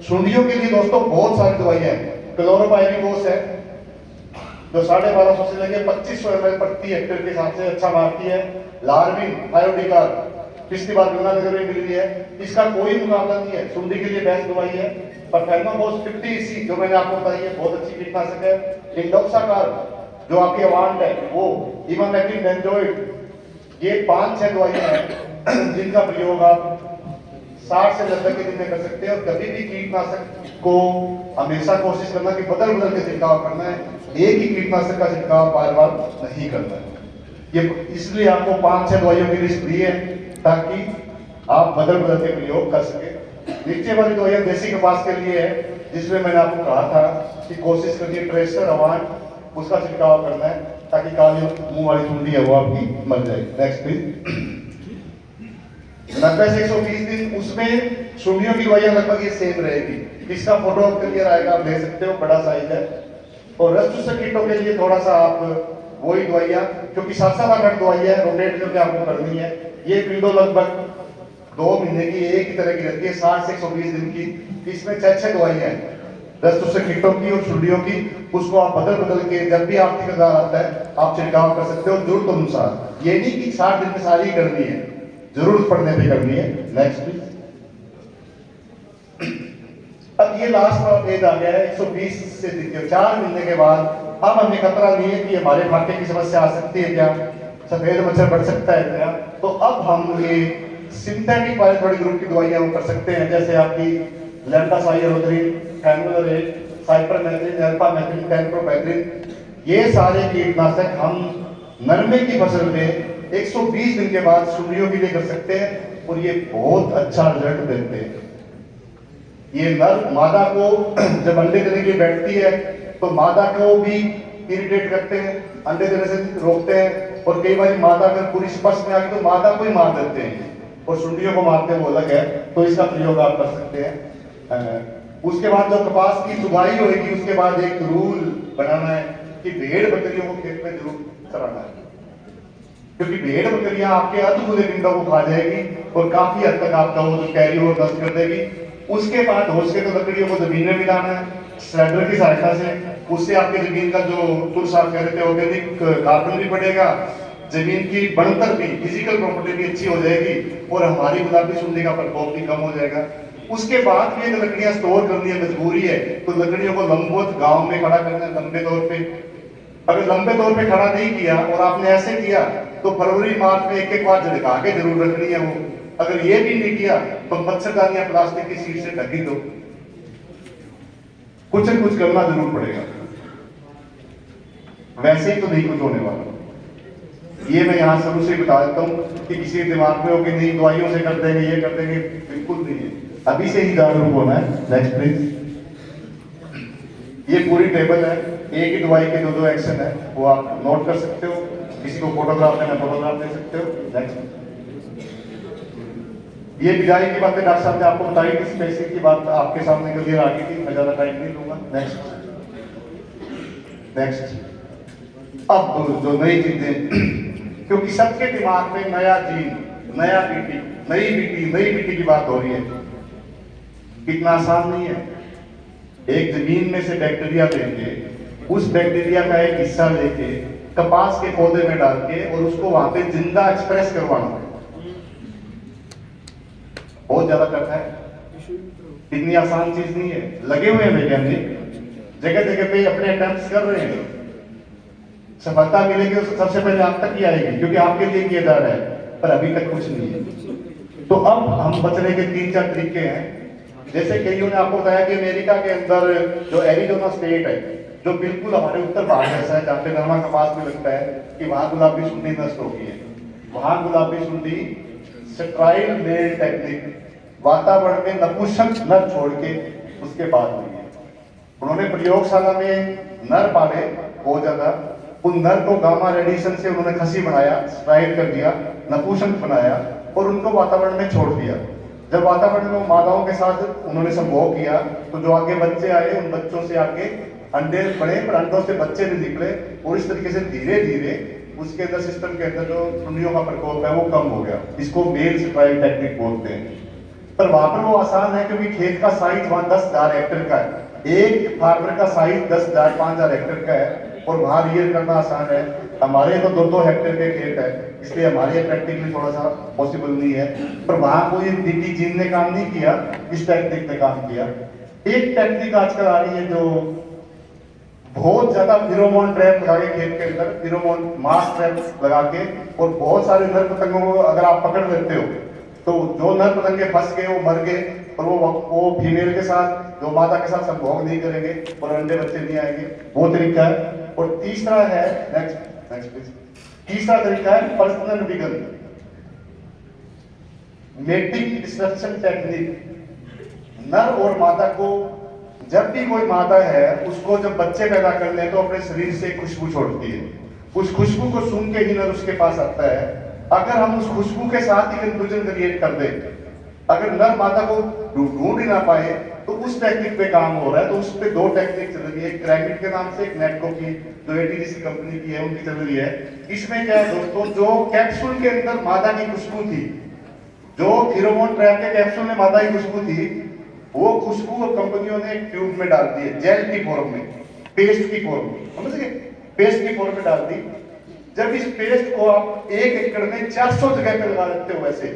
सुंडियों के लिए दोस्तों बहुत सारी दवाइयां हैं। क्लोरोपाइरिफोस है जो 1250 से लेकर 2500 ml प्रति हेक्टेयर के हिसाब से अच्छा मारती है। लार्विन थायोडिकार पिछली बार गंगानगर में मिल रही है, इसका कोई मुकाबला नहीं है, सुंडी के लिए बेस्ट दवाई है। प्रोफेनोफोस 50 जो मैंने आपको बताई है बहुत अच्छी कीटनाशक है। इंडोक्साकार जो आपकी अवांट है वो, इमामेक्टिन बेंजोइट, ये 5-6 दवाइयां हैं जिनका प्रयोग आप 60 से 90 के दिन में कर सकते हैं। और कभी भी कीटनाशक को हमेशा कोशिश करना कि बदल बदल के छिड़काव करना है, एक ही कीटनाशक का छिड़काव बार बार नहीं करना है। ये इसलिए आपको 5-6 दवाइयों की लिस्ट दी है ताकि आप बदल बदल के प्रयोग कर सके। नीचे वाली दवाइयां देसी कपास के लिए है, जिसमें मैंने आपको कहा था कि कोशिश करिए ट्रेसर अवांट उसका छिड़काव करना है ताकि काली मुंह वाली सुंडी है वो आपकी मर जाए। Next please. 90 से 120 दिन उसमें सुंडियों की दवाइयां लगभग ये सेम रहेगी। इसका फोटो क्लियर आएगा, आप देख सकते हो, बड़ा साइज है। और रस्ट चूसक कीटों के लिए थोड़ा सा आप वही दवाइयां, क्योंकि 7-7-8 दवाइयां रोटेट करके आपको करनी है। ये विंडो लगभग 2 महीने की एक ही तरह की रहती है, 60 से 120 दिन की। इसमें 6-6 दवाइयां हैं रस्ट चूसक कीटों की और सुंडियों की। उसको आप बदल बदल के जब भी आर्थिक आधार आता है आप छिड़काव कर सकते हो जरूरत अनुसार। ये नहीं कि 60 दिन में सारी करनी है, जरूरत पड़ने पे करनी है। Next please. अब ये लास्ट वाला पेज आ गया है 120 से 4 महीने के बाद। अब हमें खतरा नहीं है कि हमारे फाके की समस्या आ सकती है क्या, सफेद मच्छर बढ़ सकता है क्या। तो अब हम ये सिंथेटिक पायरेथ्रोइड ग्रुप की दवाइयां हम कर सकते हैं, जैसे आपकी लैंडासाइलोथ्रिन, फेनुलरेट, साइपरमेथ्रिन, अल्फामेथ्रिन, टेट्रोमेथ्रिन। ये सारे कीटनाशक हम नरमे की फसल में 120 दिन के बाद सुंडियों के लिए कर सकते हैं और ये बहुत अच्छा रिजल्ट देते हैं। ये नर मादा को जब अंडे देने के लिए बैठती है तो मादा को भी इरिटेट करते हैं, अंडे देने से रोकते हैं। और कई बार मादा अगर पूरी स्पर्श में आ गई तो मादा को ही मार देते हैं और सुंडियों को मारते हैं वो अलग है। तो इसका प्रयोग आप कर सकते हैं। उसके बाद जो कपास की चुगाई होगी उसके बाद एक रूल बनाना है कि भेड़ बकरियों को खेत में जरूर चराना है। क्योंकि भेड़ बकरियां आपके अधखुले पिंडों को खा जाएगी और काफी हद तक आपका वो जो कैरी वो नष्ट कर देगी। उसके बाद हो सके तो लकड़ियों को जमीन में मिलाना है स्लाइडर की सहायता से, उससे आपकी जमीन का जो तुरस आप कह रहे थे ऑर्गेनिक कार्बन भी बढ़ेगा, जमीन की बनतर भी फिजिकल प्रॉपर्टी भी अच्छी हो जाएगी और हमारी गुलाबी सुंडी का प्रकोप भी कम हो जाएगा। उसके बाद भी अगर लकड़ियां स्टोर करनी है मजबूरी है तो लकड़ियों को लंबवत गांव में खड़ा करना है लंबे तौर पे। अगर लंबे तौर पे खड़ा नहीं किया और आपने ऐसे किया तो फरवरी मार्च में एक एक बार झटका के जरूर रखनी है वो। अगर ये भी नहीं किया तो मच्छरदानियां प्लास्टिक की शीट से ढकी दो, कुछ न कुछ करना जरूर पड़ेगा, वैसे ही तो नहीं कुछ होने वाला। ये मैं यहां शुरू से बता देता हूं कि किसी दिमाग में हो कि नहीं दवाइयों से कर देंगे ये कर देंगे, बिल्कुल नहीं है, अभी से ही जागरूक होना है। Next please. ये पूरी टेबल है, एक ही दवाई के दो एक्शन है, वो आप नोट कर सकते हो, किसी को फोटोग्राफ देना फोटोग्राफ दे सकते हो। नेक्स्ट। ये बिजाई की बातें डॉक्टर साहब ने आपको बताई थी, स्पेसिंग की बात आपके सामने क्लियर आ गई थी, मैं ज्यादा टाइम नहीं लूंगा। Next next. अब जो नई चीजें, क्योंकि सबके दिमाग में नया जीन, नया बीटी, नई बीटी की बात हो रही है, कितना आसान नहीं है। एक जमीन में से बैक्टीरिया लेके, उस बैक्टीरिया का एक हिस्सा लेके कपास के पौधे में डाल के और उसको वहां पे जिंदा एक्सप्रेस करवाना बहुत ज्यादा करता है, इतनी आसान चीज नहीं है। लगे हुए हैं वैज्ञानिक, जगह जगह पे अपने अटेम्प्ट्स कर रहे हैं, सफलता मिलेगी तो सबसे पहले आप तक ही आएगी क्योंकि आपके लिए किया जा रहा है, पर अभी तक कुछ नहीं है। तो अब हम बचने के 3-4 तरीके हैं। जैसे कईयों ने आपको बताया कि अमेरिका के अंदर जो एरिजोना स्टेट है, जो बिल्कुल हमारे उत्तर भारत जैसा है, जहाँ पे नरमा कपास में लगता है, कि वहां गुलाबी सुंडी नष्ट हो गई है। वहां गुलाबी सुंडी स्ट्राइल मेल टेक्निक, वातावरण में नपुंसक नर छोड़ के उसके बाद हुई है। उन्होंने प्रयोगशाला में नर पाले बहुत ज्यादा, उन नर को गामा रेडिएशन से उन्होंने खसी बनाया, स्ट्राइल कर दिया, नपुंसक बनाया और उनको वातावरण में छोड़ दिया। जब वातावरण में मादाओं के साथ उन्होंने संभोग किया तो जो आगे बच्चे आए, उन बच्चों से आगे अंडे बने, पर अंडों से बच्चे नहीं निकले और इस तरीके से धीरे धीरे उसके अंदर सिस्टम के अंदर जो सुंडियों का प्रकोप है वो कम हो गया। इसको मेल स्ट्राइल टेक्निक बोलते हैं। पर वहां पर वो आसान है क्योंकि खेत का साइज वहां 10,000 हेक्टेयर का है, एक फार्मर का साइज 10,000 5,000 हेक्टेयर का है और वहां रियल करना आसान है। हमारे तो 2-2 हेक्टेयर के खेत है, इसलिए हमारे प्रैक्टिकली थोड़ा सा पॉसिबल नहीं है। पर वहां कोई डीटी जीन ने काम नहीं किया, इस टेक्निक ने काम किया। एक टेक्निक आजकल आ रही है जो बहुत ज्यादा फिरोमोन ट्रैप लगा के खेत के अंदर, फिरोमोन मास ट्रैप लगा के, और बहुत सारे नर पतंगों को अगर आप पकड़ लेते हो तो जो नर पतंगे फंस गए वो मर गए और वो फीमेल के साथ, जो मादा के साथ संभोग नहीं करेंगे और अंडे बच्चे नहीं आएंगे। वो तरीका है। और तीसरा है, नेक्स्ट प्लीज। तीसरा तरीका है personal vegan, mating destruction technique. नर और मादा को, जब भी कोई मादा है उसको जब बच्चे पैदा कर ले तो अपने शरीर से खुशबू छोड़ती है, उस खुशबू को सूंघ के ही नर उसके पास आता है। अगर हम उस खुशबू के साथ ही कंफ्यूजन क्रिएट कर दें, अगर नर मादा को ढूंढ ही ना पाए तो उस टेक्निक पे काम हो रहा है। तो उस पे 2 टेक्निक चल रही है, एक क्रैमिट के नाम से, एक नेटको की जो एटीडीसी कंपनी की है उनकी चल रही है। इसमें क्या है दोस्तों, जो कैप्सूल के अंदर मादा की खुशबू थी, जो फिरोमोन ट्रैप के कैप्सूल में मादा की खुशबू थी, वो खुशबू कंपनियों ने एक ट्यूब में डाल दी है, जेल की फॉर्म में, पेस्ट की फॉर्म में, समझ गए, पेस्ट की फॉर्म में डाल दी। जब इस पेस्ट को आप 1 एकड़ में 400 जगह पे लगा देते हो, वैसे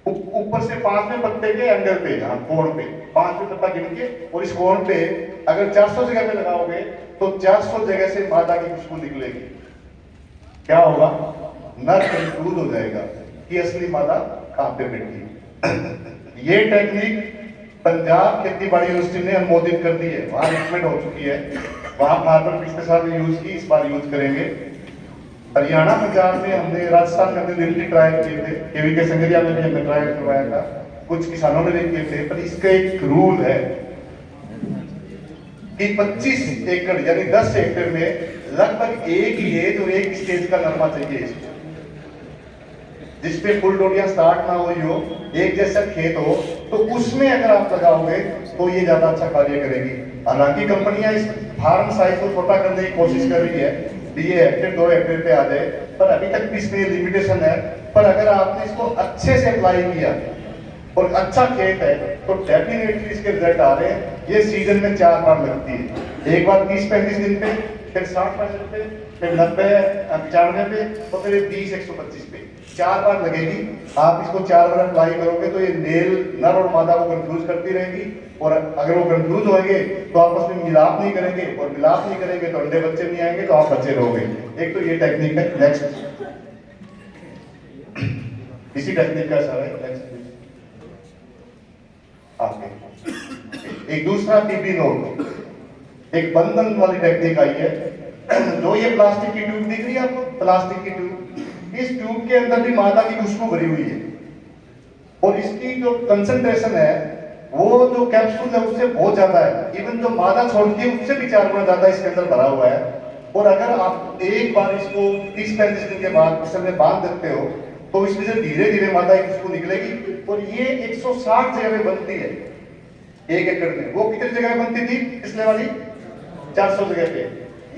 ऊपर से 5वें पत्ते के एंगल पे, कोण पे 5वें पत्ता गिन के, और इस कोण पे अगर 400 जगह पे लगाओगे तो 400 जगह से मादा की खुशबू निकलेगी। क्या होगा, नर कंफ्यूज हो जाएगा कि असली मादा कहां पे बैठी। ये टेक्निक पंजाब खेती बाड़ी यूनिवर्सिटी ने अनुमोदित कर दी है, वहां रिकमेंड हो चुकी है, वहां फार्मर पिछले साल यूज की, इस बार यूज करेंगे। हरियाणा, पंजाब में हमने, राजस्थान में हमने लिमिटेड ट्रायल किए थे, केवी के संगरिया में भी हमने ट्रायल करवाया था, कुछ किसानों ने भी किए थे। पर इसका एक रूल है कि 25 एकड़ यानी 10 हेक्टेयर में लगभग एक ही एज और एक स्टेज का नरमा चाहिए इसको, जिसपे फुल डोडियां स्टार्ट ना हुई हो, एक जैसा खेत हो, तो उसमें अगर आप लगाओगे तो ये ज्यादा अच्छा कार्य करेगी। हालांकि कंपनियां इस फार्म साइज को छोटा करने की कोशिश कर रही है, ये हेक्टेयर 2 हेक्टेयर पे आ जाए, पर अभी तक भी इसमें लिमिटेशन है। पर अगर आपने इसको अच्छे से अप्लाई किया और अच्छा खेत है तो डेफिनेटली इसके रिजल्ट आ रहे हैं। ये सीजन में 4 बार लगती है, एक बार 30-35 दिन पे, फिर 60-65 पे, फिर 90-95 पे, तो फिर 20-125 पे 4 बार लगेगी। आप इसको 4 बार अप्लाई करोगे तो ये मेल नर और मादा को कंफ्यूज करती रहेगी, और अगर वो कंफ्यूज होंगे तो आपस में मिलाप नहीं करेंगे, और मिलाप नहीं करेंगे तो अंडे बच्चे नहीं आएंगे, तो आप बच्चे रहोगे। एक तो ये टेक्निक है। नेक्स्ट, इसी टेक्निक का सारा है। नेक्स्ट आपके एक दूसरा टीपी नोट, एक बंधन वाली टेक्निक आई है। जो ये प्लास्टिक की ट्यूब दिख रही है आपको, प्लास्टिक की ट्यूब, इस ट्यूब के अंदर भी मादा की खुशबू भरी हुई है, और इसकी जो कंसंट्रेशन है वो जो कैप्सूल है उससे बहुत ज्यादा है। इवन जो मादा छोड़ती है उससे भी 4 गुना ज्यादा इसके अंदर भरा हुआ है। और अगर आप एक बार इसको 30-35 दिन के बाद बिस्तर में बांध देते हो तो इसमें से धीरे धीरे मादा की खुशबू निकलेगी। और ये 160 जगह में बनती है 1 एकड़ में। वो कितनी जगह में बनती थी पिछले वाली? 400 जगह पे।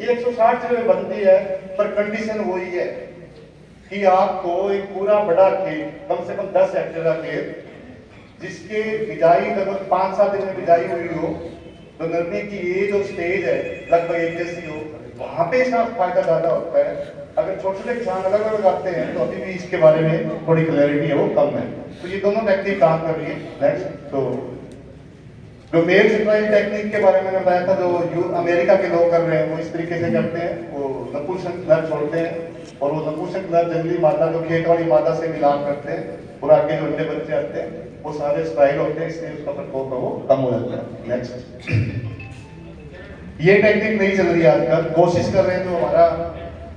ये 160 जगह में बनती है, पर कंडीशन वही है कि आपको एक पूरा बड़ा खेत, कम से कम 10 हेक्टेयर का खेत, जिसके बिजाई लगभग 5-7 दिन में बिजाई हुई हो, तो नरमी की ये जो स्टेज है लगभग एक जैसी हो, वहां पे इसका फायदा ज्यादा होता है। अगर छोटे छोटे किसान अलग अलग लगाते हैं तो अभी भी इसके बारे में थोड़ी क्लैरिटी है वो कम है। तो ये दोनों टेक्निक काम कर रही है। नेक्स्ट, तो जो मेल सप्लाई टेक्निक के बारे में मैंने बताया था, जो अमेरिका के लोग कर रहे हैं वो इस तरीके से करते हैं। वो नपुंसक नर छोड़ते हैं, और वो नपुंसक नर जंगली मादा जो खेत वाली मादा से मिलाप करते हैं, और आगे जो अंडे बच्चे आते हैं वो सारे स्ट्राइल होते हैं, इसलिए उसका प्रकोप वो कम हो जाता है। नेक्स्ट, ये टेक्निक नहीं चल रही आजकल, कोशिश कर रहे हैं। जो हमारा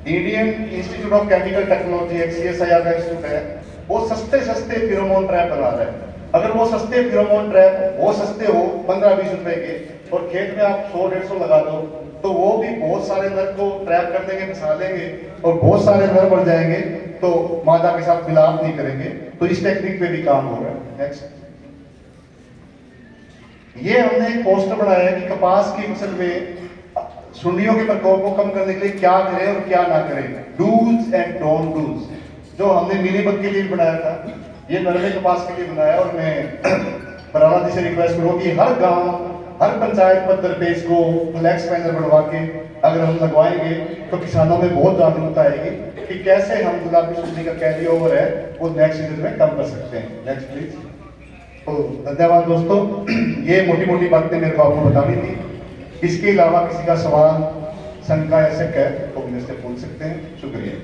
Indian institute of chemical technology एक CSIR का इंस्टीट्यूट है, वो सस्ते फिरोमोन ट्रैप बना रहा है। अगर वो सस्ते फिरोमोन ट्रैप वो सस्ते हो 15-20 रुपए के, और खेत में आप 100-150 लगा दो, तो वो भी बहुत सारे नर को ट्रैप कर देंगे, फंसा लेंगे, और बहुत सारे नर बढ़ जाएंगे, तो मादा के साथ मिलाप नहीं करेंगे। तो इस टेक्निक पे भी काम हो रहा है। नेक्स्ट, ये हमने एक पोस्टर बनाया है कि कपास की फसल में सुंडियों के प्रकोप को कम करने के लिए क्या करें और क्या ना करें, डूज एंड डोंट डूज, जो हमने मिलीबग के लिए बनाया था, ये नरमे कपास के लिए बनाया। और मैं बराला जी से रिक्वेस्ट करूँ कि हर गांव, हर पंचायत पद्धर पे इसको फ्लैक्स बैनर बनवा के अगर हम लगवाएंगे तो किसानों में बहुत जागरूकता आएगी कि कैसे हम गुलाबी सुंडी का कैरी ओवर है वो नेक्स्ट सीजन में कम कर सकते हैं। Next please. तो धन्यवाद दोस्तों, ये मोटी मोटी बातें मेरे को आपको बतानी थी। इसके अलावा किसी का सवाल, शंका या शक है तो मेरे से पूछ सकते हैं। शुक्रिया।